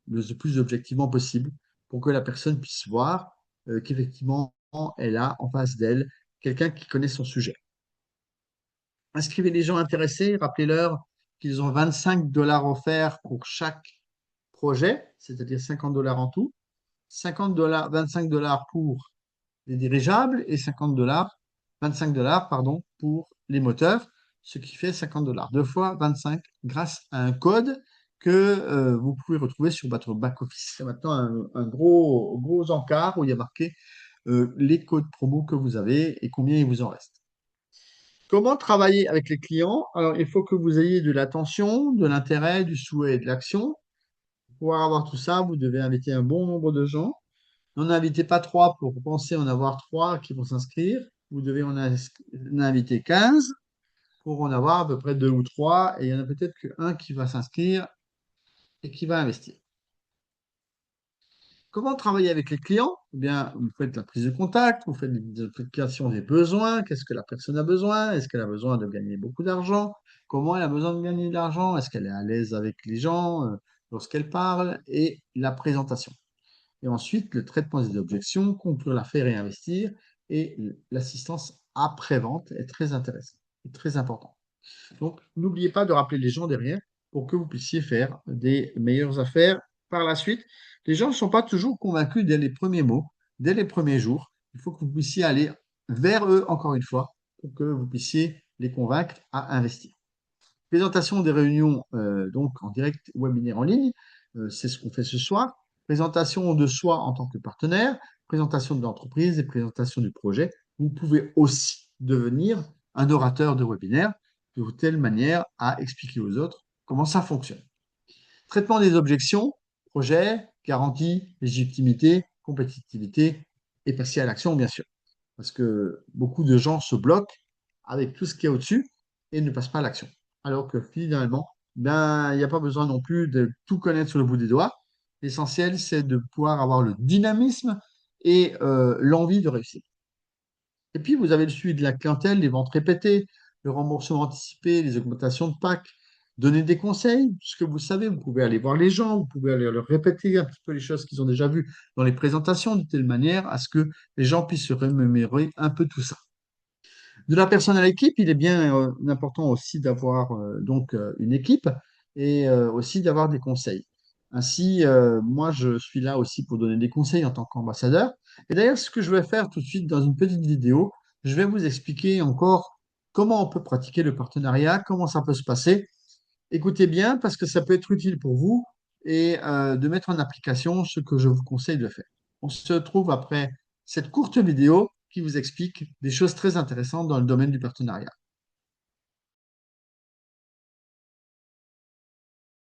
le plus objectivement possible pour que la personne puisse voir qu'effectivement, elle a en face d'elle quelqu'un qui connaît son sujet. Inscrivez les gens intéressés, rappelez-leur qu'ils ont 25 $ offerts pour chaque projet, c'est-à-dire 50 $ en tout, 50 $, 25 $ pour les dirigeables et 50 $ $25, pardon, pour les moteurs, ce qui fait $50. 2 fois 25 grâce à un code que vous pouvez retrouver sur votre back-office. C'est maintenant un gros encart où il y a marqué les codes promo que vous avez et combien il vous en reste. Comment travailler avec les clients? Alors, il faut que vous ayez de l'attention, de l'intérêt, du souhait et de l'action. Pour pouvoir avoir tout ça, vous devez inviter un bon nombre de gens. N'en invitez pas 3 pour penser en avoir 3 qui vont s'inscrire. Vous devez en inviter 15 pour en avoir à peu près 2 ou 3. Et il y en a peut-être qu'un qui va s'inscrire et qui va investir. Comment travailler avec les clients? Eh bien, vous faites la prise de contact, vous faites l'identification des besoins. Qu'est-ce que la personne a besoin? Est-ce qu'elle a besoin de gagner beaucoup d'argent? Comment elle a besoin de gagner de l'argent? Est-ce qu'elle est à l'aise avec les gens lorsqu'elle parle? Et la présentation. Et ensuite, le traitement des objections, conclure l'affaire et investir. Et l'assistance après-vente est très intéressante et très important. Donc, n'oubliez pas de rappeler les gens derrière pour que vous puissiez faire des meilleures affaires par la suite. Les gens ne sont pas toujours convaincus dès les premiers mots, dès les premiers jours. Il faut que vous puissiez aller vers eux encore une fois pour que vous puissiez les convaincre à investir. Présentation des réunions donc en direct webinaire en ligne, c'est ce qu'on fait ce soir. Présentation de soi en tant que partenaire, présentation de l'entreprise et présentation du projet. Vous pouvez aussi devenir un orateur de webinaire de telle manière à expliquer aux autres comment ça fonctionne. Traitement des objections, projet, garantie, légitimité, compétitivité et passer à l'action, bien sûr. Parce que beaucoup de gens se bloquent avec tout ce qu'il y a au-dessus et ne passent pas à l'action. Alors que finalement, ben, il n'y a pas besoin non plus de tout connaître sur le bout des doigts. L'essentiel, c'est de pouvoir avoir le dynamisme et l'envie de réussir. Et puis, vous avez le suivi de la clientèle, les ventes répétées, le remboursement anticipé, les augmentations de PAC, donner des conseils, ce que vous savez, vous pouvez aller voir les gens, vous pouvez aller leur répéter un petit peu les choses qu'ils ont déjà vues dans les présentations, de telle manière à ce que les gens puissent se remémorer un peu tout ça. De la personne à l'équipe, il est bien important aussi d'avoir donc une équipe et aussi d'avoir des conseils. Ainsi, moi, je suis là aussi pour donner des conseils en tant qu'ambassadeur. Et d'ailleurs, ce que je vais faire tout de suite dans une petite vidéo, je vais vous expliquer encore comment on peut pratiquer le partenariat, comment ça peut se passer. Écoutez bien parce que ça peut être utile pour vous et de mettre en application ce que je vous conseille de faire. On se retrouve après cette courte vidéo qui vous explique des choses très intéressantes dans le domaine du partenariat.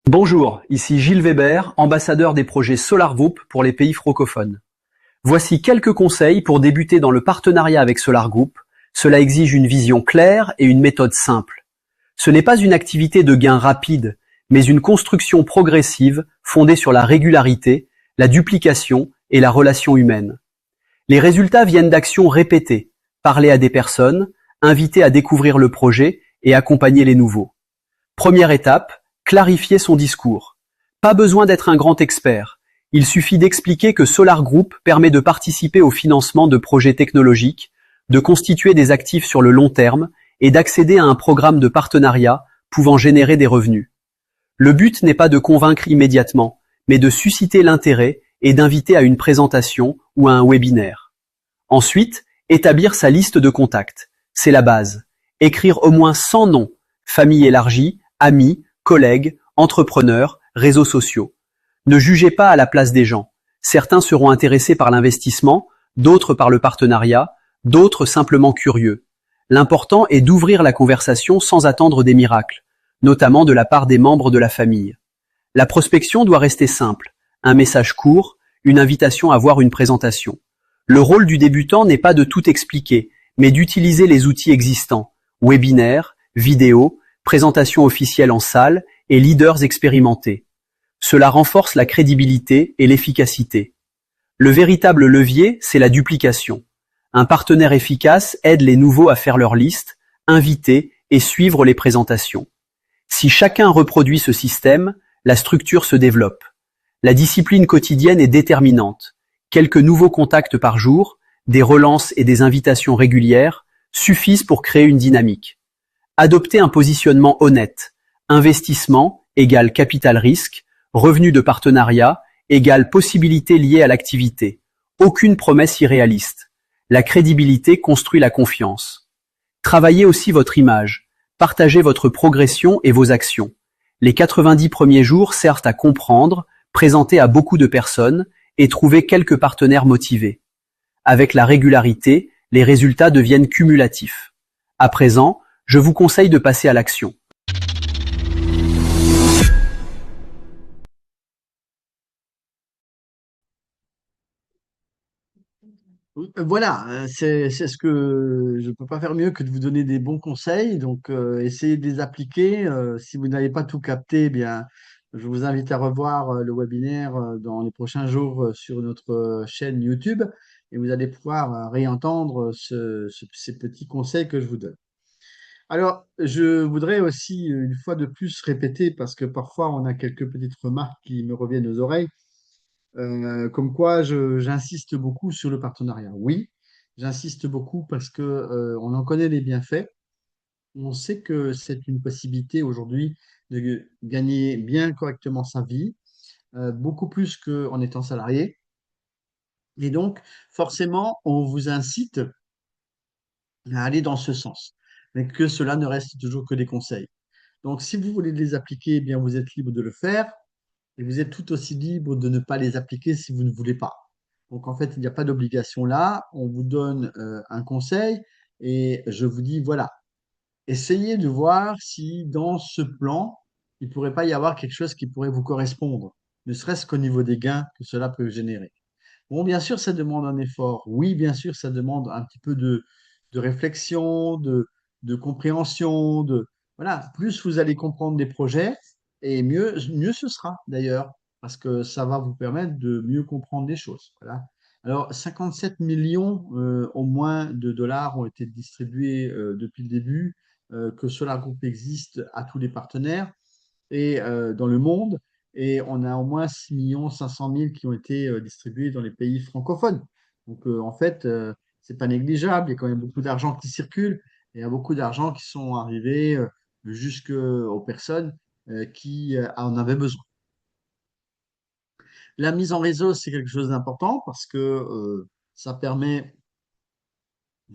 Bonjour, ici Gilles Weber, ambassadeur des projets Solar Group pour les pays francophones. Voici quelques conseils pour débuter dans le partenariat avec Solar Group. Cela exige une vision claire et une méthode simple. Ce n'est pas une activité de gain rapide, mais une construction progressive fondée sur la régularité, la duplication et la relation humaine. Les résultats viennent d'actions répétées, parler à des personnes, inviter à découvrir le projet et accompagner les nouveaux. Première étape, clarifier son discours. Pas besoin d'être un grand expert. Il suffit d'expliquer que Solar Group permet de participer au financement de projets technologiques, de constituer des actifs sur le long terme et d'accéder à un programme de partenariat pouvant générer des revenus. Le but n'est pas de convaincre immédiatement, mais de susciter l'intérêt et d'inviter à une présentation ou à un webinaire. Ensuite, établir sa liste de contacts. C'est la base. Écrire au moins 100 noms, famille élargie, amis, collègues, entrepreneurs, réseaux sociaux. Ne jugez pas à la place des gens. Certains seront intéressés par l'investissement, d'autres par le partenariat, d'autres simplement curieux. L'important est d'ouvrir la conversation sans attendre des miracles, notamment de la part des membres de la famille. La prospection doit rester simple, un message court, une invitation à voir une présentation. Le rôle du débutant n'est pas de tout expliquer, mais d'utiliser les outils existants, webinaires, vidéos, présentations officielles en salle et leaders expérimentés. Cela renforce la crédibilité et l'efficacité. Le véritable levier, c'est la duplication. Un partenaire efficace aide les nouveaux à faire leur liste, inviter et suivre les présentations. Si chacun reproduit ce système, la structure se développe. La discipline quotidienne est déterminante. Quelques nouveaux contacts par jour, des relances et des invitations régulières suffisent pour créer une dynamique. Adoptez un positionnement honnête. Investissement égale capital risque, revenu de partenariat égale possibilité liée à l'activité. Aucune promesse irréaliste. La crédibilité construit la confiance. Travaillez aussi votre image. Partagez votre progression et vos actions. Les 90 premiers jours servent à comprendre, présenter à beaucoup de personnes et trouver quelques partenaires motivés. Avec la régularité, les résultats deviennent cumulatifs. À présent, je vous conseille de passer à l'action. Voilà, c'est ce que je ne peux pas faire mieux que de vous donner des bons conseils. Donc, essayez de les appliquer. Si vous n'avez pas tout capté, eh bien, je vous invite à revoir le webinaire dans les prochains jours sur notre chaîne YouTube et vous allez pouvoir réentendre ces petits conseils que je vous donne. Alors, je voudrais aussi une fois de plus répéter, parce que parfois on a quelques petites remarques qui me reviennent aux oreilles. Comme quoi, j'insiste beaucoup sur le partenariat. Oui, j'insiste beaucoup parce que on en connaît les bienfaits. On sait que c'est une possibilité aujourd'hui de gagner bien correctement sa vie, beaucoup plus qu'en étant salarié. Et donc, forcément, on vous incite à aller dans ce sens, mais que cela ne reste toujours que des conseils. Donc, si vous voulez les appliquer, eh bien, vous êtes libre de le faire. Et vous êtes tout aussi libre de ne pas les appliquer si vous ne voulez pas. Donc en fait, il n'y a pas d'obligation là. On vous donne un conseil et je vous dis, voilà, essayez de voir si dans ce plan, il ne pourrait pas y avoir quelque chose qui pourrait vous correspondre, ne serait-ce qu'au niveau des gains que cela peut générer. Bon, bien sûr, ça demande un effort. Oui, bien sûr, ça demande un petit peu de réflexion, de compréhension, voilà. Plus vous allez comprendre des projets, et mieux ce sera d'ailleurs, parce que ça va vous permettre de mieux comprendre les choses. Voilà. Alors, 57 millions au moins de dollars ont été distribués depuis le début que Solar Group existe à tous les partenaires et dans le monde. Et on a au moins 6 500 000 qui ont été distribués dans les pays francophones. Donc, en fait, c'est pas négligeable. Il y a quand même beaucoup d'argent qui circule. Et il y a beaucoup d'argent qui sont arrivés jusqu'aux personnes qui en avaient besoin. La mise en réseau, c'est quelque chose d'important parce que ça permet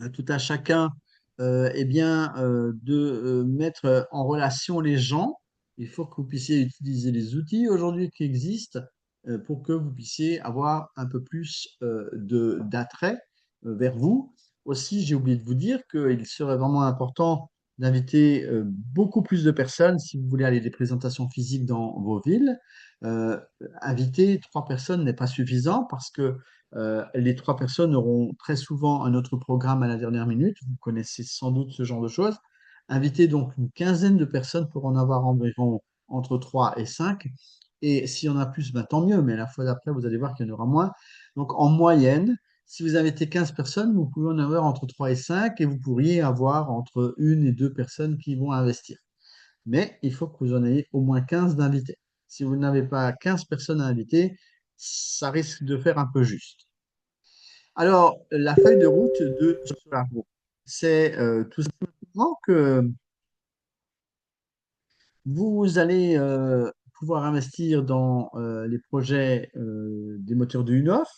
à tout à chacun eh bien, de mettre en relation les gens. Il faut que vous puissiez utiliser les outils aujourd'hui qui existent pour que vous puissiez avoir un peu plus d'attrait vers vous. Aussi, j'ai oublié de vous dire qu'il serait vraiment important d'inviter beaucoup plus de personnes si vous voulez aller des présentations physiques dans vos villes. Euh, Inviter 3 personnes n'est pas suffisant parce que les 3 personnes auront très souvent un autre programme à la dernière minute. Vous connaissez sans doute ce genre de choses. Invitez donc une quinzaine de personnes pour en avoir environ entre 3 et 5. Et s'il y en a plus, ben, tant mieux, mais la fois d'après, vous allez voir qu'il y en aura moins. Donc en moyenne, si vous invitez 15 personnes, vous pouvez en avoir entre 3 et 5 et vous pourriez avoir entre 1 et 2 personnes qui vont investir. Mais il faut que vous en ayez au moins 15 d'invités. Si vous n'avez pas 15 personnes à inviter, ça risque de faire un peu juste. Alors, la feuille de route de SolarGo, c'est tout simplement que vous allez pouvoir investir dans les projets des moteurs de UNOF,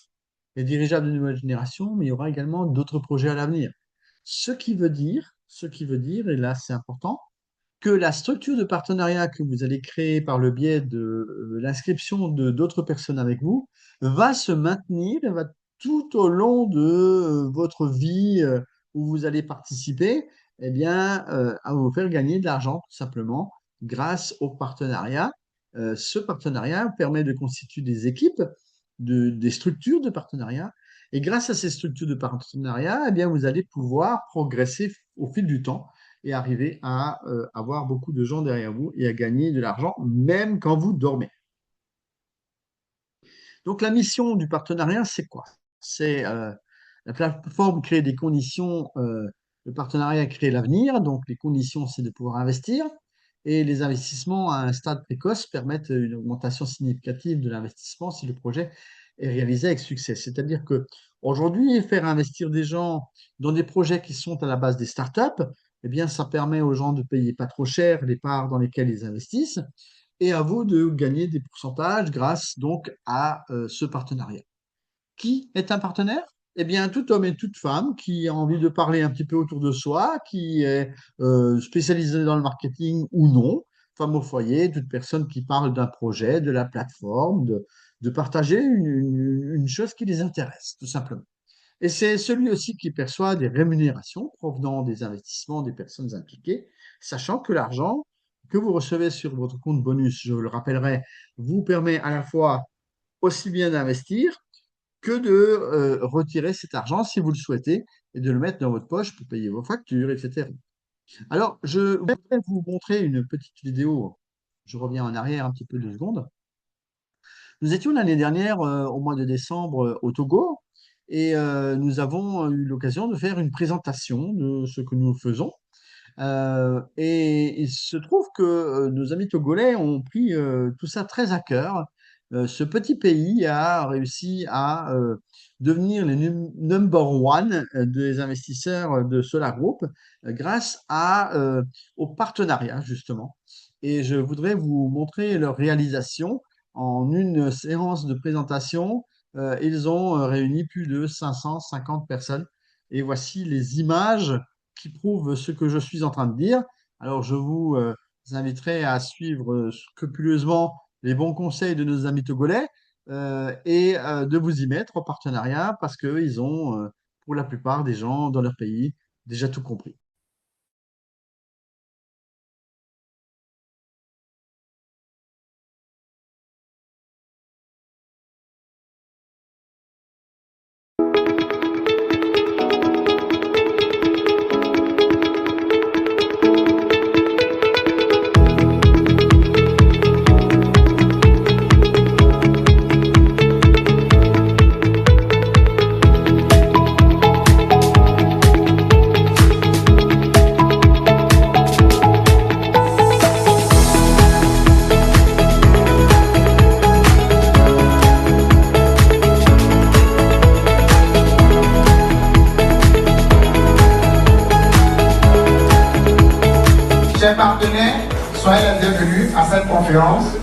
les dirigeables de nouvelle génération, mais il y aura également d'autres projets à l'avenir. Ce qui veut dire, et là c'est important, que la structure de partenariat que vous allez créer par le biais de l'inscription de d'autres personnes avec vous va se maintenir, va tout au long de votre vie où vous allez participer, eh bien, à vous faire gagner de l'argent tout simplement grâce au partenariat. Ce partenariat permet de constituer des équipes, des structures de partenariat. Et grâce à ces structures de partenariat, eh bien, vous allez pouvoir progresser au fil du temps et arriver à avoir beaucoup de gens derrière vous et à gagner de l'argent, même quand vous dormez. Donc la mission du partenariat, c'est quoi? C'est la plateforme crée des conditions, le partenariat crée l'avenir, donc les conditions, c'est de pouvoir investir, et les investissements à un stade précoce permettent une augmentation significative de l'investissement si le projet est réalisé avec succès. C'est-à-dire que aujourd'hui, faire investir des gens dans des projets qui sont à la base des startups, eh bien, ça permet aux gens de payer pas trop cher les parts dans lesquelles ils investissent, et à vous de gagner des pourcentages grâce donc à ce partenariat. Qui est un partenaire? Eh bien, tout homme et toute femme qui a envie de parler un petit peu autour de soi, qui est spécialisé dans le marketing ou non, femme au foyer, toute personne qui parle d'un projet, de la plateforme, de partager une chose qui les intéresse, tout simplement. Et c'est celui aussi qui perçoit des rémunérations provenant des investissements des personnes impliquées, sachant que l'argent que vous recevez sur votre compte bonus, je le rappellerai, vous permet à la fois aussi bien d'investir que de retirer cet argent si vous le souhaitez et de le mettre dans votre poche pour payer vos factures, etc. Alors, je voudrais vous montrer une petite vidéo. Je reviens en arrière un petit peu 2 secondes. Nous étions l'année dernière, au mois de décembre, au Togo, et nous avons eu l'occasion de faire une présentation de ce que nous faisons. Et il se trouve que nos amis togolais ont pris tout ça très à cœur. Ce petit pays a réussi à devenir les number one des investisseurs de Solar Group grâce au partenariat, justement. Et je voudrais vous montrer leur réalisation. En une séance de présentation, ils ont réuni plus de 550 personnes. Et voici les images qui prouvent ce que je suis en train de dire. Alors, je vous inviterai à suivre scrupuleusement les bons conseils de nos amis togolais et de vous y mettre en partenariat parce qu'ils ont, pour la plupart des gens dans leur pays, déjà tout compris. Chers partenaires, soyez les bienvenus à cette conférence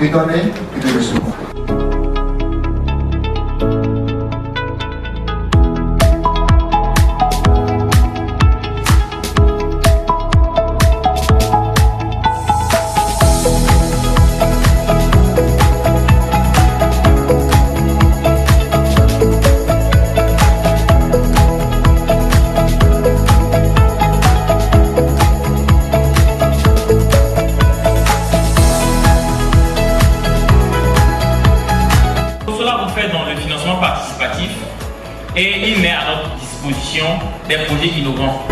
de donner et de recevoir. Cela vous fait dans le financement participatif et il met à notre disposition des projets innovants.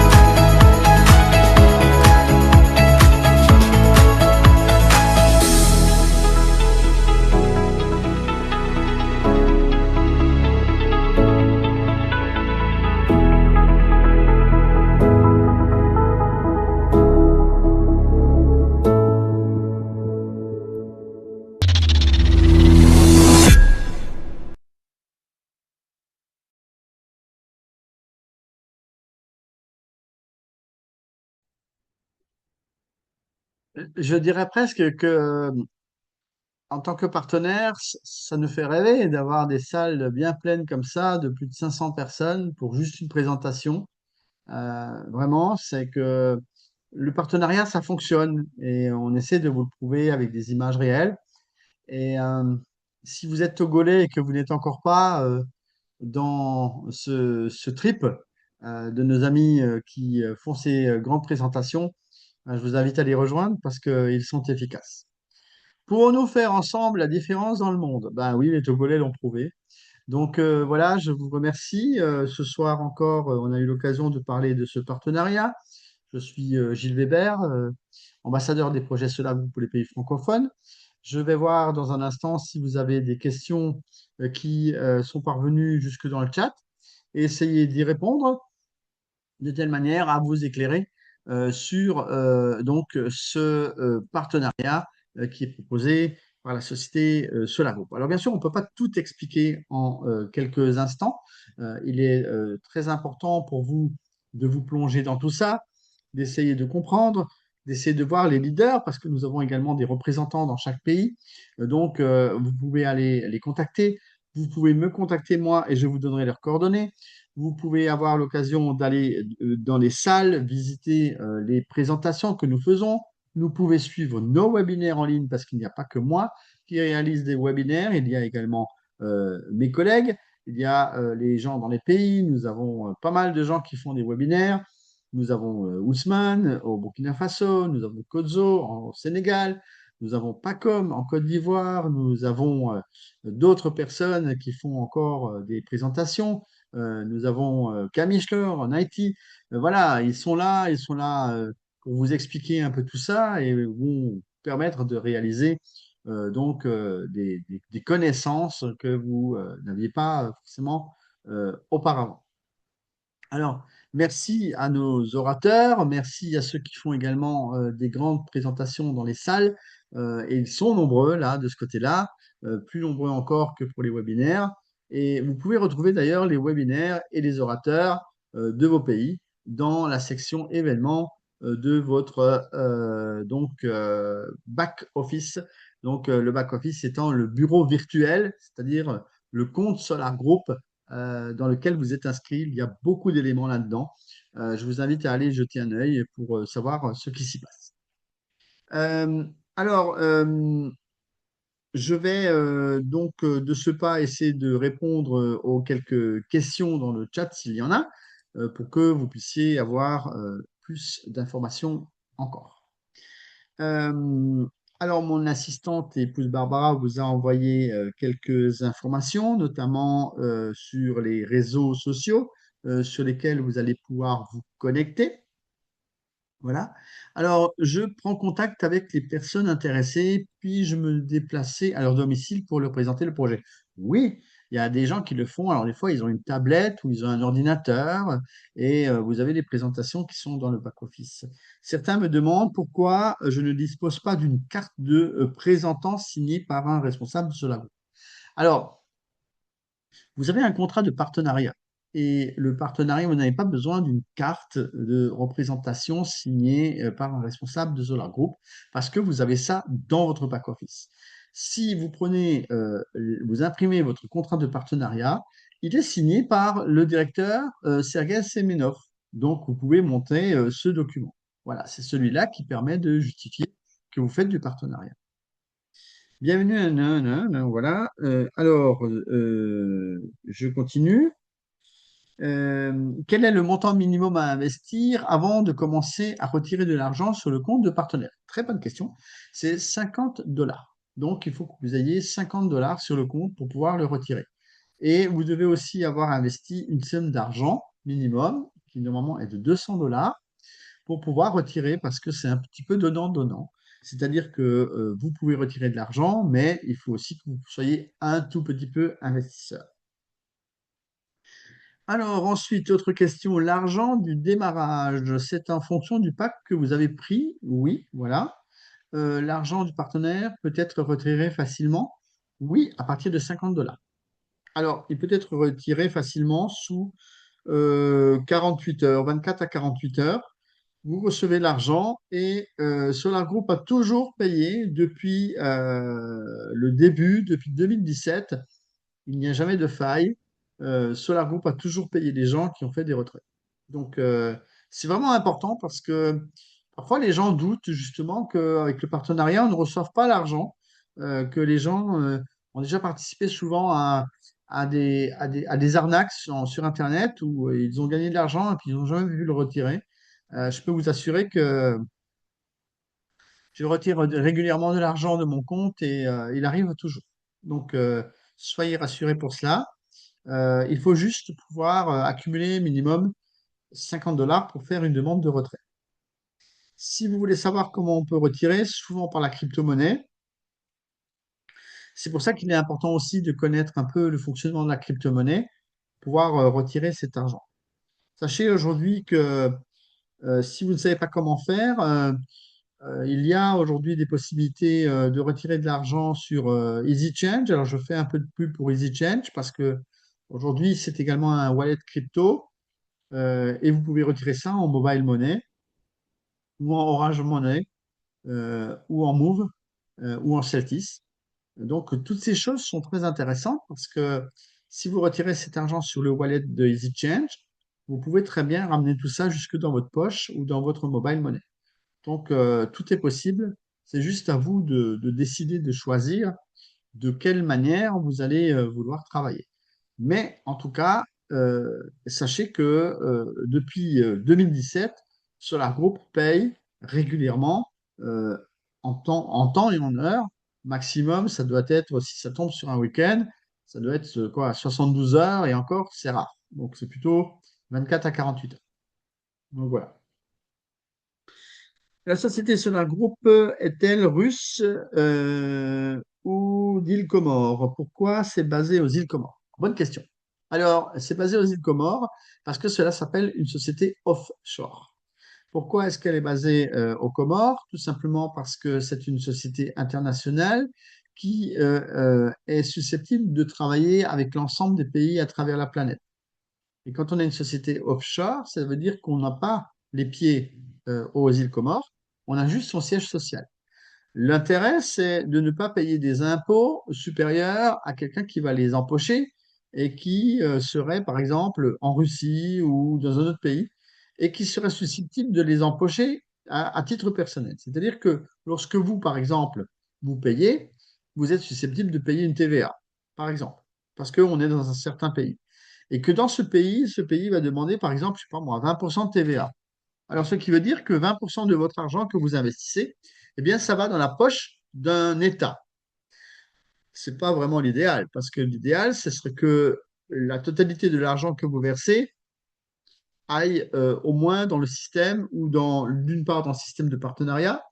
Je dirais presque que en tant que partenaire, ça nous fait rêver d'avoir des salles bien pleines comme ça, de plus de 500 personnes pour juste une présentation. Vraiment, c'est que le partenariat, ça fonctionne et on essaie de vous le prouver avec des images réelles. Et si vous êtes togolais et que vous n'êtes encore pas dans ce trip de nos amis qui font ces grandes présentations, je vous invite à les rejoindre parce qu'ils sont efficaces. Pouvons-nous faire ensemble la différence dans le monde? Ben oui, les Togolais l'ont prouvé. Donc voilà, je vous remercie. Ce soir encore, on a eu l'occasion de parler de ce partenariat. Je suis Gilles Weber, ambassadeur des projets SOLAV pour les pays francophones. Je vais voir dans un instant si vous avez des questions qui sont parvenues jusque dans le chat et essayer d'y répondre de telle manière à vous éclairer sur ce partenariat qui est proposé par la société Solargroup. Alors bien sûr, on ne peut pas tout expliquer en quelques instants. Il est très important pour vous de vous plonger dans tout ça, d'essayer de comprendre, d'essayer de voir les leaders, parce que nous avons également des représentants dans chaque pays. Donc, vous pouvez aller les contacter Vous pouvez me contacter moi et je vous donnerai leurs coordonnées. Vous pouvez avoir l'occasion d'aller dans les salles, visiter les présentations que nous faisons. Vous pouvez suivre nos webinaires en ligne parce qu'il n'y a pas que moi qui réalise des webinaires. Il y a également mes collègues, il y a les gens dans les pays. Nous avons pas mal de gens qui font des webinaires. Nous avons Ousmane au Burkina Faso, nous avons Kodzo au Sénégal, nous avons Pacom en Côte d'Ivoire, nous avons d'autres personnes qui font encore des présentations. Nous avons Camille Schler en Haïti. Voilà, ils sont là pour vous expliquer un peu tout ça et vous permettre de réaliser donc des connaissances que vous n'aviez pas forcément auparavant. Alors, merci à nos orateurs, merci à ceux qui font également des grandes présentations dans les salles. Et ils sont nombreux là, de ce côté-là, plus nombreux encore que pour les webinaires. Et vous pouvez retrouver d'ailleurs les webinaires et les orateurs de vos pays dans la section événements de votre back office. Donc, le back office étant le bureau virtuel, c'est-à-dire le compte Solar Group dans lequel vous êtes inscrit. Il y a beaucoup d'éléments là-dedans. Je vous invite à aller jeter un œil pour savoir ce qui s'y passe. Euh, alors, je vais donc de ce pas essayer de répondre aux quelques questions dans le chat s'il y en a, pour que vous puissiez avoir plus d'informations encore. Euh, alors, mon assistante épouse Barbara vous a envoyé quelques informations, notamment sur les réseaux sociaux sur lesquels vous allez pouvoir vous connecter. Voilà. Alors, je prends contact avec les personnes intéressées, puis je me déplacer à leur domicile pour leur présenter le projet. Oui, il y a des gens qui le font. Alors, des fois, ils ont une tablette ou ils ont un ordinateur et vous avez des présentations qui sont dans le back-office. Certains me demandent pourquoi je ne dispose pas d'une carte de présentant signée par un responsable de cela. Alors, vous avez un contrat de partenariat. Et le partenariat, vous n'avez pas besoin d'une carte de représentation signée par un responsable de Solar Group parce que vous avez ça dans votre back-office. Si vous prenez, vous imprimez votre contrat de partenariat, il est signé par le directeur Sergei Semenov. Donc, vous pouvez monter ce document. Voilà, c'est celui-là qui permet de justifier que vous faites du partenariat. Bienvenue, voilà. Alors, je continue. Quel est le montant minimum à investir avant de commencer à retirer de l'argent sur le compte de partenaire? Très bonne question. C'est 50 dollars. Donc, il faut que vous ayez 50 dollars sur le compte pour pouvoir le retirer. Et vous devez aussi avoir investi une somme d'argent minimum, qui normalement est de 200 dollars, pour pouvoir retirer parce que c'est un petit peu donnant-donnant. C'est-à-dire que vous pouvez retirer de l'argent, mais il faut aussi que vous soyez un tout petit peu investisseur. Alors ensuite, autre question, l'argent du démarrage, c'est en fonction du pack que vous avez pris? Oui, voilà. L'argent du partenaire peut être retiré facilement? Oui, à partir de 50 dollars. Alors, il peut être retiré facilement sous 48 heures, 24 à 48 heures. Vous recevez l'argent et Solar Group a toujours payé depuis le début, depuis 2017. Il n'y a jamais de faille. Solar Group a toujours payé les gens qui ont fait des retraits. Donc, c'est vraiment important parce que parfois les gens doutent justement qu'avec le partenariat, on ne reçoive pas l'argent, que les gens ont déjà participé souvent à des arnaques sur Internet où ils ont gagné de l'argent et puis ils n'ont jamais vu le retirer. Je peux vous assurer que je retire régulièrement de l'argent de mon compte et il arrive toujours. Donc, soyez rassurés pour cela. Il faut juste pouvoir accumuler minimum 50 dollars pour faire une demande de retrait. Si vous voulez savoir comment on peut retirer, souvent par la crypto-monnaie, c'est pour ça qu'il est important aussi de connaître un peu le fonctionnement de la crypto-monnaie, pouvoir retirer cet argent. Sachez aujourd'hui que si vous ne savez pas comment faire, il y a aujourd'hui des possibilités de retirer de l'argent sur EasyChange. Alors, je fais un peu de pub pour EasyChange parce que aujourd'hui, c'est également un wallet crypto et vous pouvez retirer ça en mobile money ou en Orange Money ou en Move ou en Celtis. Donc, toutes ces choses sont très intéressantes parce que si vous retirez cet argent sur le wallet de EasyChange, vous pouvez très bien ramener tout ça jusque dans votre poche ou dans votre mobile money. Donc, tout est possible. C'est juste à vous de décider, de choisir de quelle manière vous allez vouloir travailler. Mais en tout cas, sachez que depuis 2017, Solar Group paye régulièrement euh, en temps et en heure. Maximum, ça doit être, si ça tombe sur un week-end, ça doit être quoi, 72 heures et encore, c'est rare. Donc c'est plutôt 24 à 48 heures. Donc voilà. La société Solar Group est-elle russe ou d'îles Comores? Pourquoi c'est basé aux îles Comores? Bonne question. Alors, c'est basé aux îles Comores parce que cela s'appelle une société offshore. Pourquoi est-ce qu'elle est basée aux Comores? Tout simplement parce que c'est une société internationale qui est susceptible de travailler avec l'ensemble des pays à travers la planète. Et quand on a une société offshore, ça veut dire qu'on n'a pas les pieds aux îles Comores, on a juste son siège social. L'intérêt, c'est de ne pas payer des impôts supérieurs à quelqu'un qui va les empocher et qui serait, par exemple, en Russie ou dans un autre pays et qui serait susceptible de les empocher à titre personnel. C'est-à-dire que lorsque vous, par exemple, vous payez, vous êtes susceptible de payer une TVA, par exemple, parce qu'on est dans un certain pays. Et que dans ce pays va demander, par exemple, je sais pas moi, 20% de TVA. Alors, ce qui veut dire que 20% de votre argent que vous investissez, eh bien, ça va dans la poche d'un État. C'est pas vraiment l'idéal, parce que l'idéal, ce serait que la totalité de l'argent que vous versez aille au moins dans le système ou d'une part dans le système de partenariat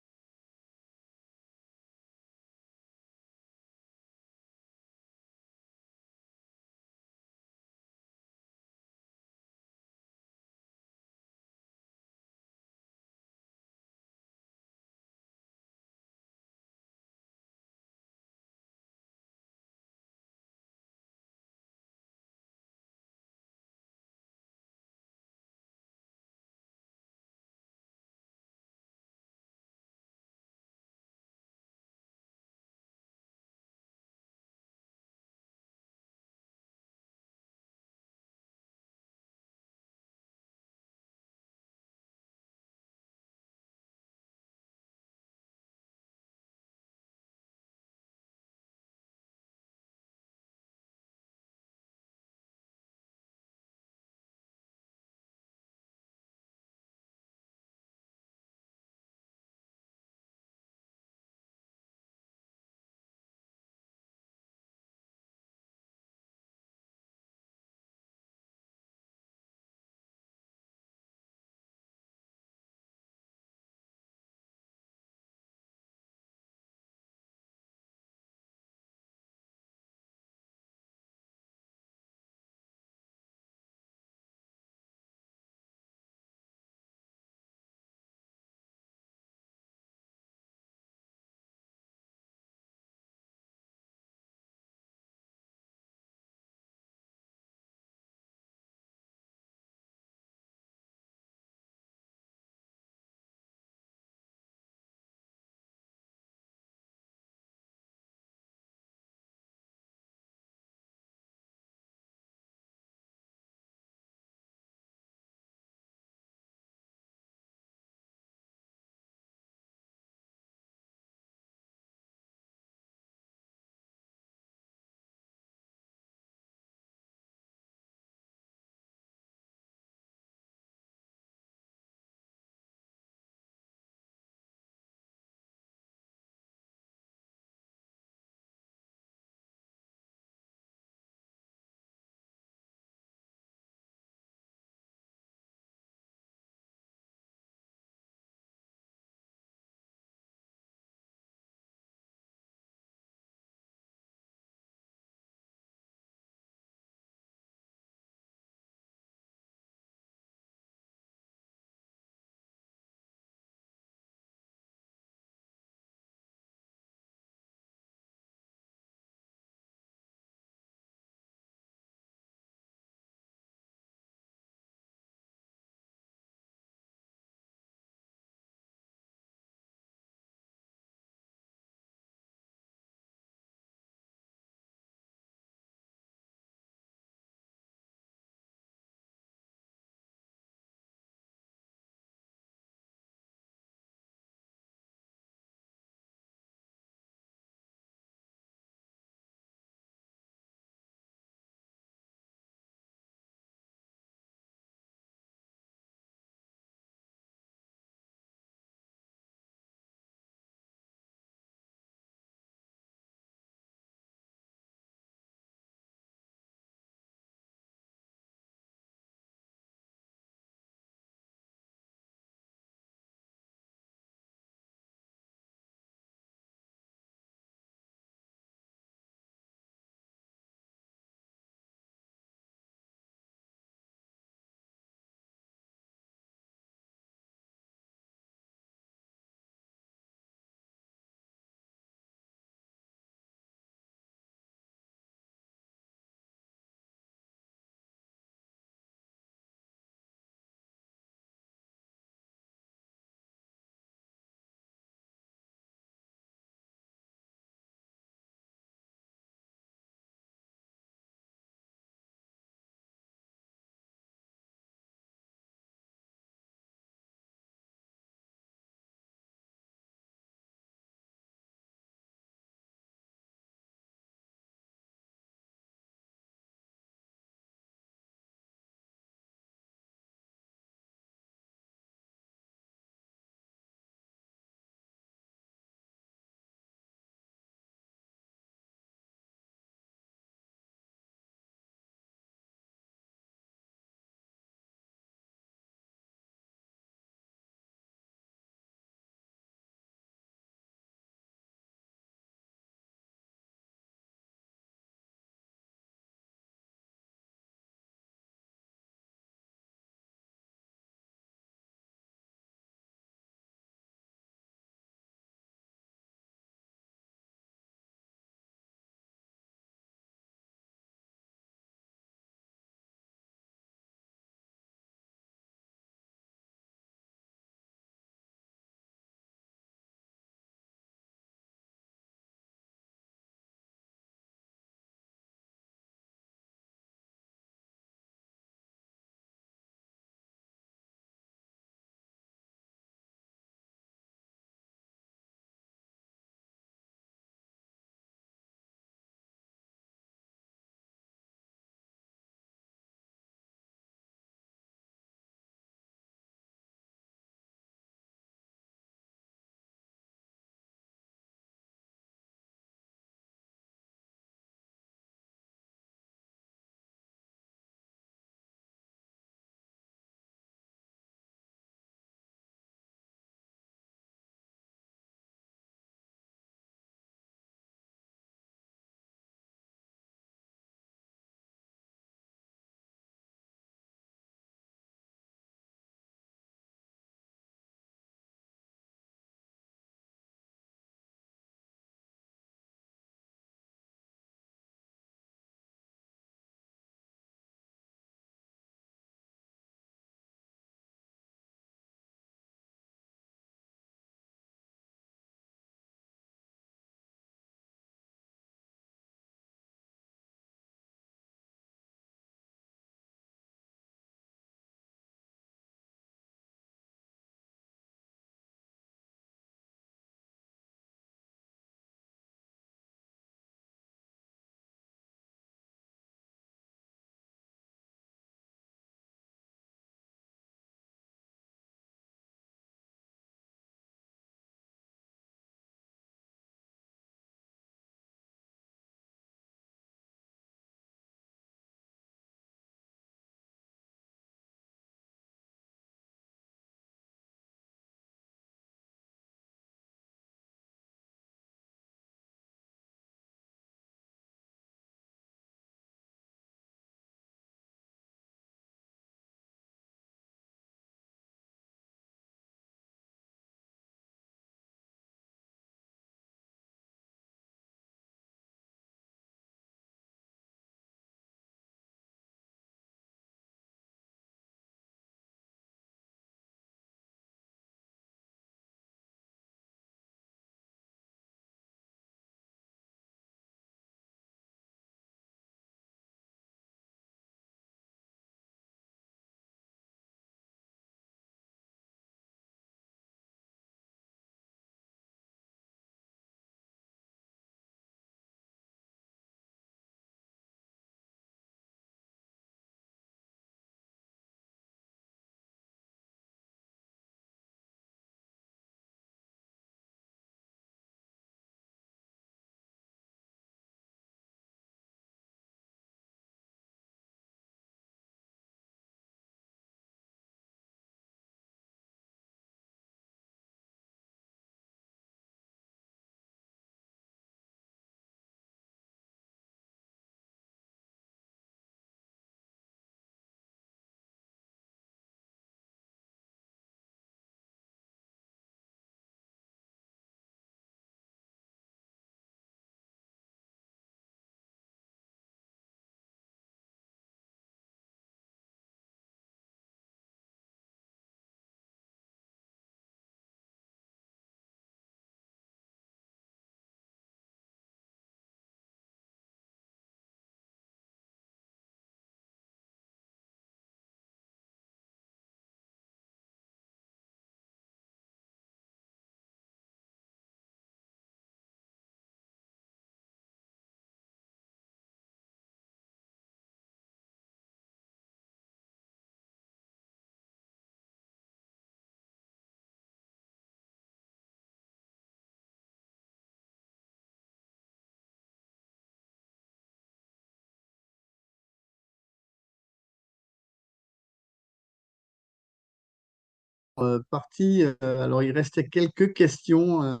partie. Alors, il restait quelques questions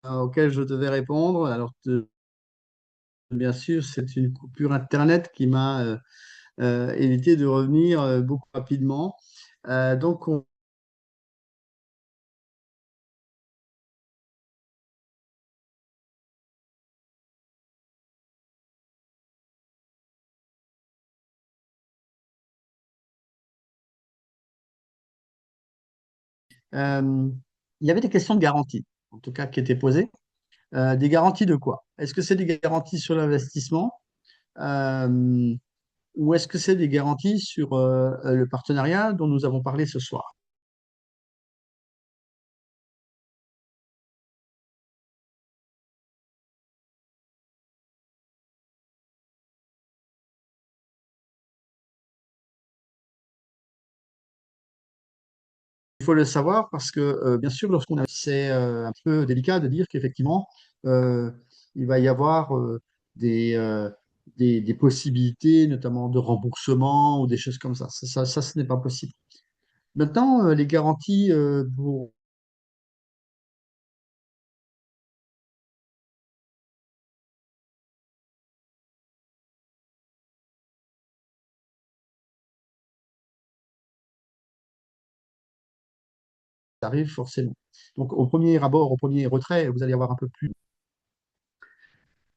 auxquelles je devais répondre. Alors, bien sûr, c'est une coupure Internet qui m'a évité de revenir beaucoup rapidement. Donc, euh, il y avait des questions de garantie, en tout cas, qui étaient posées. Des garanties de quoi? Est-ce que c'est des garanties sur l'investissement? Euh, ou est-ce que c'est des garanties sur le partenariat dont nous avons parlé ce soir? Il faut le savoir parce que, bien sûr, c'est un peu délicat de dire qu'effectivement, euh, il va y avoir des, euh, des possibilités, notamment de remboursement ou des choses comme ça. Ça, ce n'est pas possible. Maintenant, les garanties arrivent forcément. Donc, au premier abord, au premier retrait, vous allez avoir un peu plus.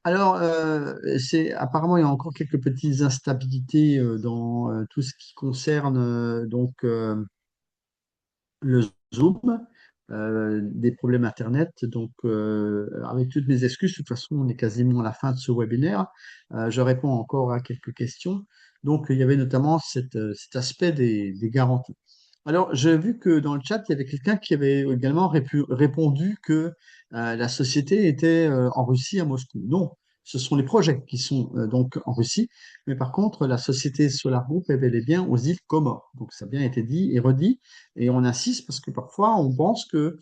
Alors, apparemment, il y a encore quelques petites instabilités dans tout ce qui concerne le Zoom, des problèmes Internet. Donc, avec toutes mes excuses, de toute façon, on est quasiment à la fin de ce webinaire. Je réponds encore à quelques questions. Donc, il y avait notamment cet aspect des garanties. Alors, j'ai vu que dans le chat, il y avait quelqu'un qui avait également répondu que la société était en Russie, à Moscou. Non, ce sont les projets qui sont donc en Russie, mais par contre, la société Solar Group est bel et bien aux îles Comores. Donc, ça a bien été dit et redit, et on insiste parce que parfois, on pense que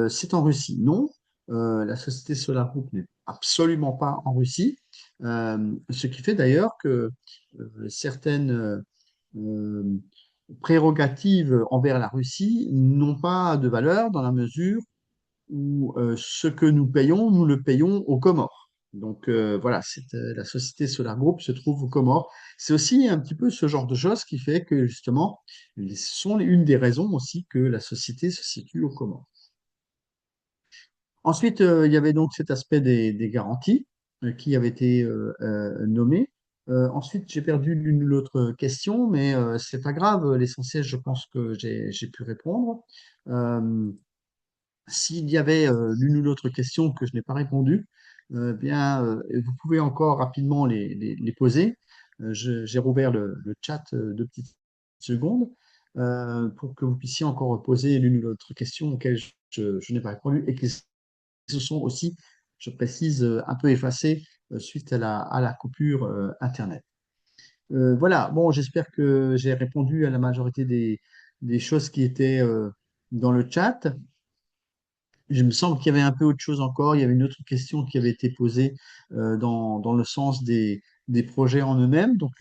c'est en Russie. Non, la société Solar Group n'est absolument pas en Russie, ce qui fait d'ailleurs que certaines euh, prérogatives envers la Russie n'ont pas de valeur dans la mesure où ce que nous payons, nous le payons aux Comores. Donc voilà, la société Solar Group se trouve aux Comores. C'est aussi un petit peu ce genre de choses qui fait que justement, ce sont une des raisons aussi que la société se situe aux Comores. Ensuite, il y avait donc cet aspect des garanties qui avait été nommé. Ensuite, j'ai perdu l'une ou l'autre question, mais c'est pas grave. L'essentiel, je pense que j'ai pu répondre. Euh, S'il y avait l'une ou l'autre question que je n'ai pas répondu, bien, vous pouvez encore rapidement les poser. J'ai rouvert le chat deux petites secondes pour que vous puissiez encore poser l'une ou l'autre question auxquelles je n'ai pas répondu et qui se sont aussi, je précise, un peu effacées suite à la coupure Internet. Voilà, bon, j'espère que j'ai répondu à la majorité des choses qui étaient dans le chat. Je me semble qu'il y avait un peu autre chose encore. Il y avait une autre question qui avait été posée dans le sens des projets en eux-mêmes. Donc,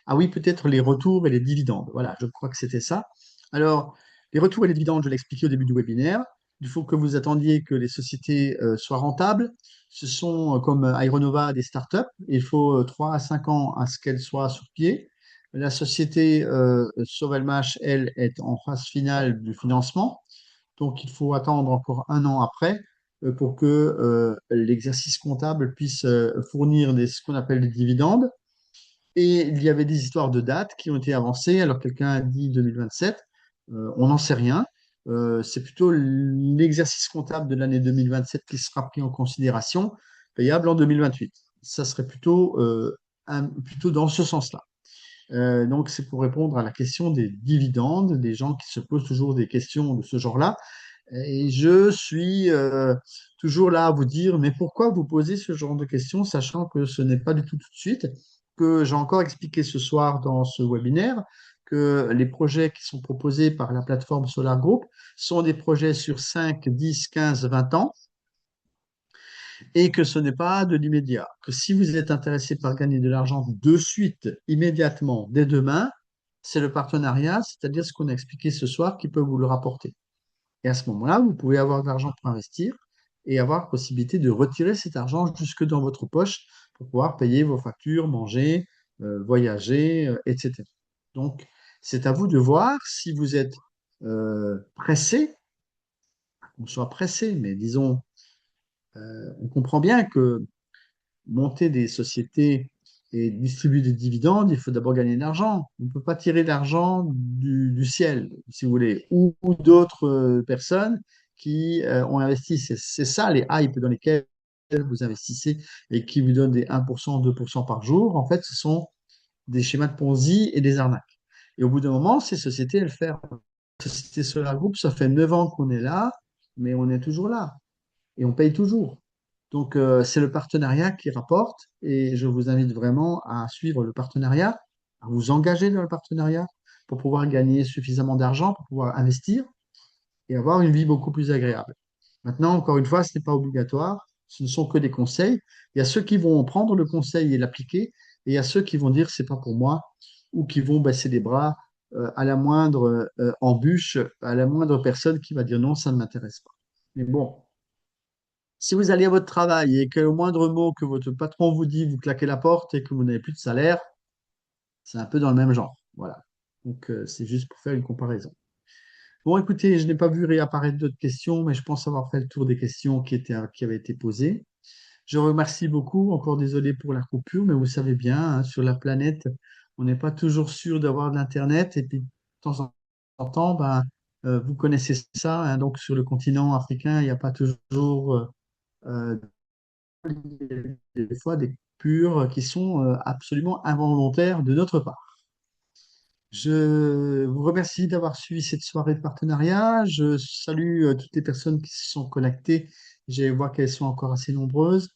ah oui, peut-être les retours et les dividendes. Voilà, je crois que c'était ça. Alors, les retours et les dividendes, je l'ai expliqué au début du webinaire. Il faut que vous attendiez que les sociétés soient rentables. Ce sont comme Aeronova des startups. Il faut 3 à 5 ans à ce qu'elles soient sur pied. La société Sovelmash, elle, est en phase finale du financement. Donc, il faut attendre encore un an après pour que l'exercice comptable puisse fournir ce qu'on appelle des dividendes. Et il y avait des histoires de dates qui ont été avancées. Alors, quelqu'un a dit 2027. On n'en sait rien. C'est plutôt l'exercice comptable de l'année 2027 qui sera pris en considération, payable en 2028. Ça serait plutôt dans ce sens-là. Donc, c'est pour répondre à la question des dividendes, des gens qui se posent toujours des questions de ce genre-là. Et je suis toujours là à vous dire, mais pourquoi vous posez ce genre de questions, sachant que ce n'est pas du tout tout de suite, que j'ai encore expliqué ce soir dans ce webinaire, que les projets qui sont proposés par la plateforme Solar Group sont des projets sur 5, 10, 15, 20 ans, et que ce n'est pas de l'immédiat. Que si vous êtes intéressé par gagner de l'argent de suite, immédiatement, dès demain, c'est le partenariat, c'est-à-dire ce qu'on a expliqué ce soir, qui peut vous le rapporter. Et à ce moment-là, vous pouvez avoir de l'argent pour investir et avoir la possibilité de retirer cet argent jusque dans votre poche pour pouvoir payer vos factures, manger, voyager, etc. Donc, c'est à vous de voir si vous êtes pressé, qu'on soit pressé, mais disons, on comprend bien que monter des sociétés et distribuer des dividendes, il faut d'abord gagner de l'argent. On ne peut pas tirer l'argent du ciel, si vous voulez, ou d'autres personnes qui ont investi. C'est ça les hypes dans lesquels vous investissez et qui vous donnent des 1%, 2% par jour. En fait, ce sont des schémas de Ponzi et des arnaques. Et au bout d'un moment, ces sociétés, elles ferment. La société Solar Group, ça fait 9 ans qu'on est là, mais on est toujours là et on paye toujours. Donc, c'est le partenariat qui rapporte et je vous invite vraiment à suivre le partenariat, à vous engager dans le partenariat pour pouvoir gagner suffisamment d'argent, pour pouvoir investir et avoir une vie beaucoup plus agréable. Maintenant, encore une fois, ce n'est pas obligatoire, ce ne sont que des conseils. Il y a ceux qui vont prendre le conseil et l'appliquer et il y a ceux qui vont dire c'est pas pour moi ou qui vont baisser les bras à la moindre embûche, à la moindre personne qui va dire non, ça ne m'intéresse pas. Mais bon, si vous allez à votre travail et qu'au moindre mot que votre patron vous dit, vous claquez la porte et que vous n'avez plus de salaire, c'est un peu dans le même genre. Voilà. Donc, c'est juste pour faire une comparaison. Bon, écoutez, je n'ai pas vu réapparaître d'autres questions, mais je pense avoir fait le tour des questions qui avaient été posées. Je remercie beaucoup. Encore désolé pour la coupure, mais vous savez bien, hein, sur la planète, on n'est pas toujours sûr d'avoir de l'Internet. Et puis, de temps en temps, ben, vous connaissez ça, hein, donc sur le continent africain, il n'y a pas toujours euh, des fois des coupures qui sont absolument involontaires de notre part. Je vous remercie d'avoir suivi cette soirée de partenariat. Je salue toutes les personnes qui se sont connectées. Je vois qu'elles sont encore assez nombreuses.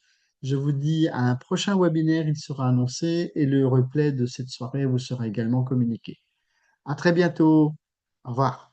Je vous dis à un prochain webinaire, il sera annoncé et le replay de cette soirée vous sera également communiqué. À très bientôt. Au revoir.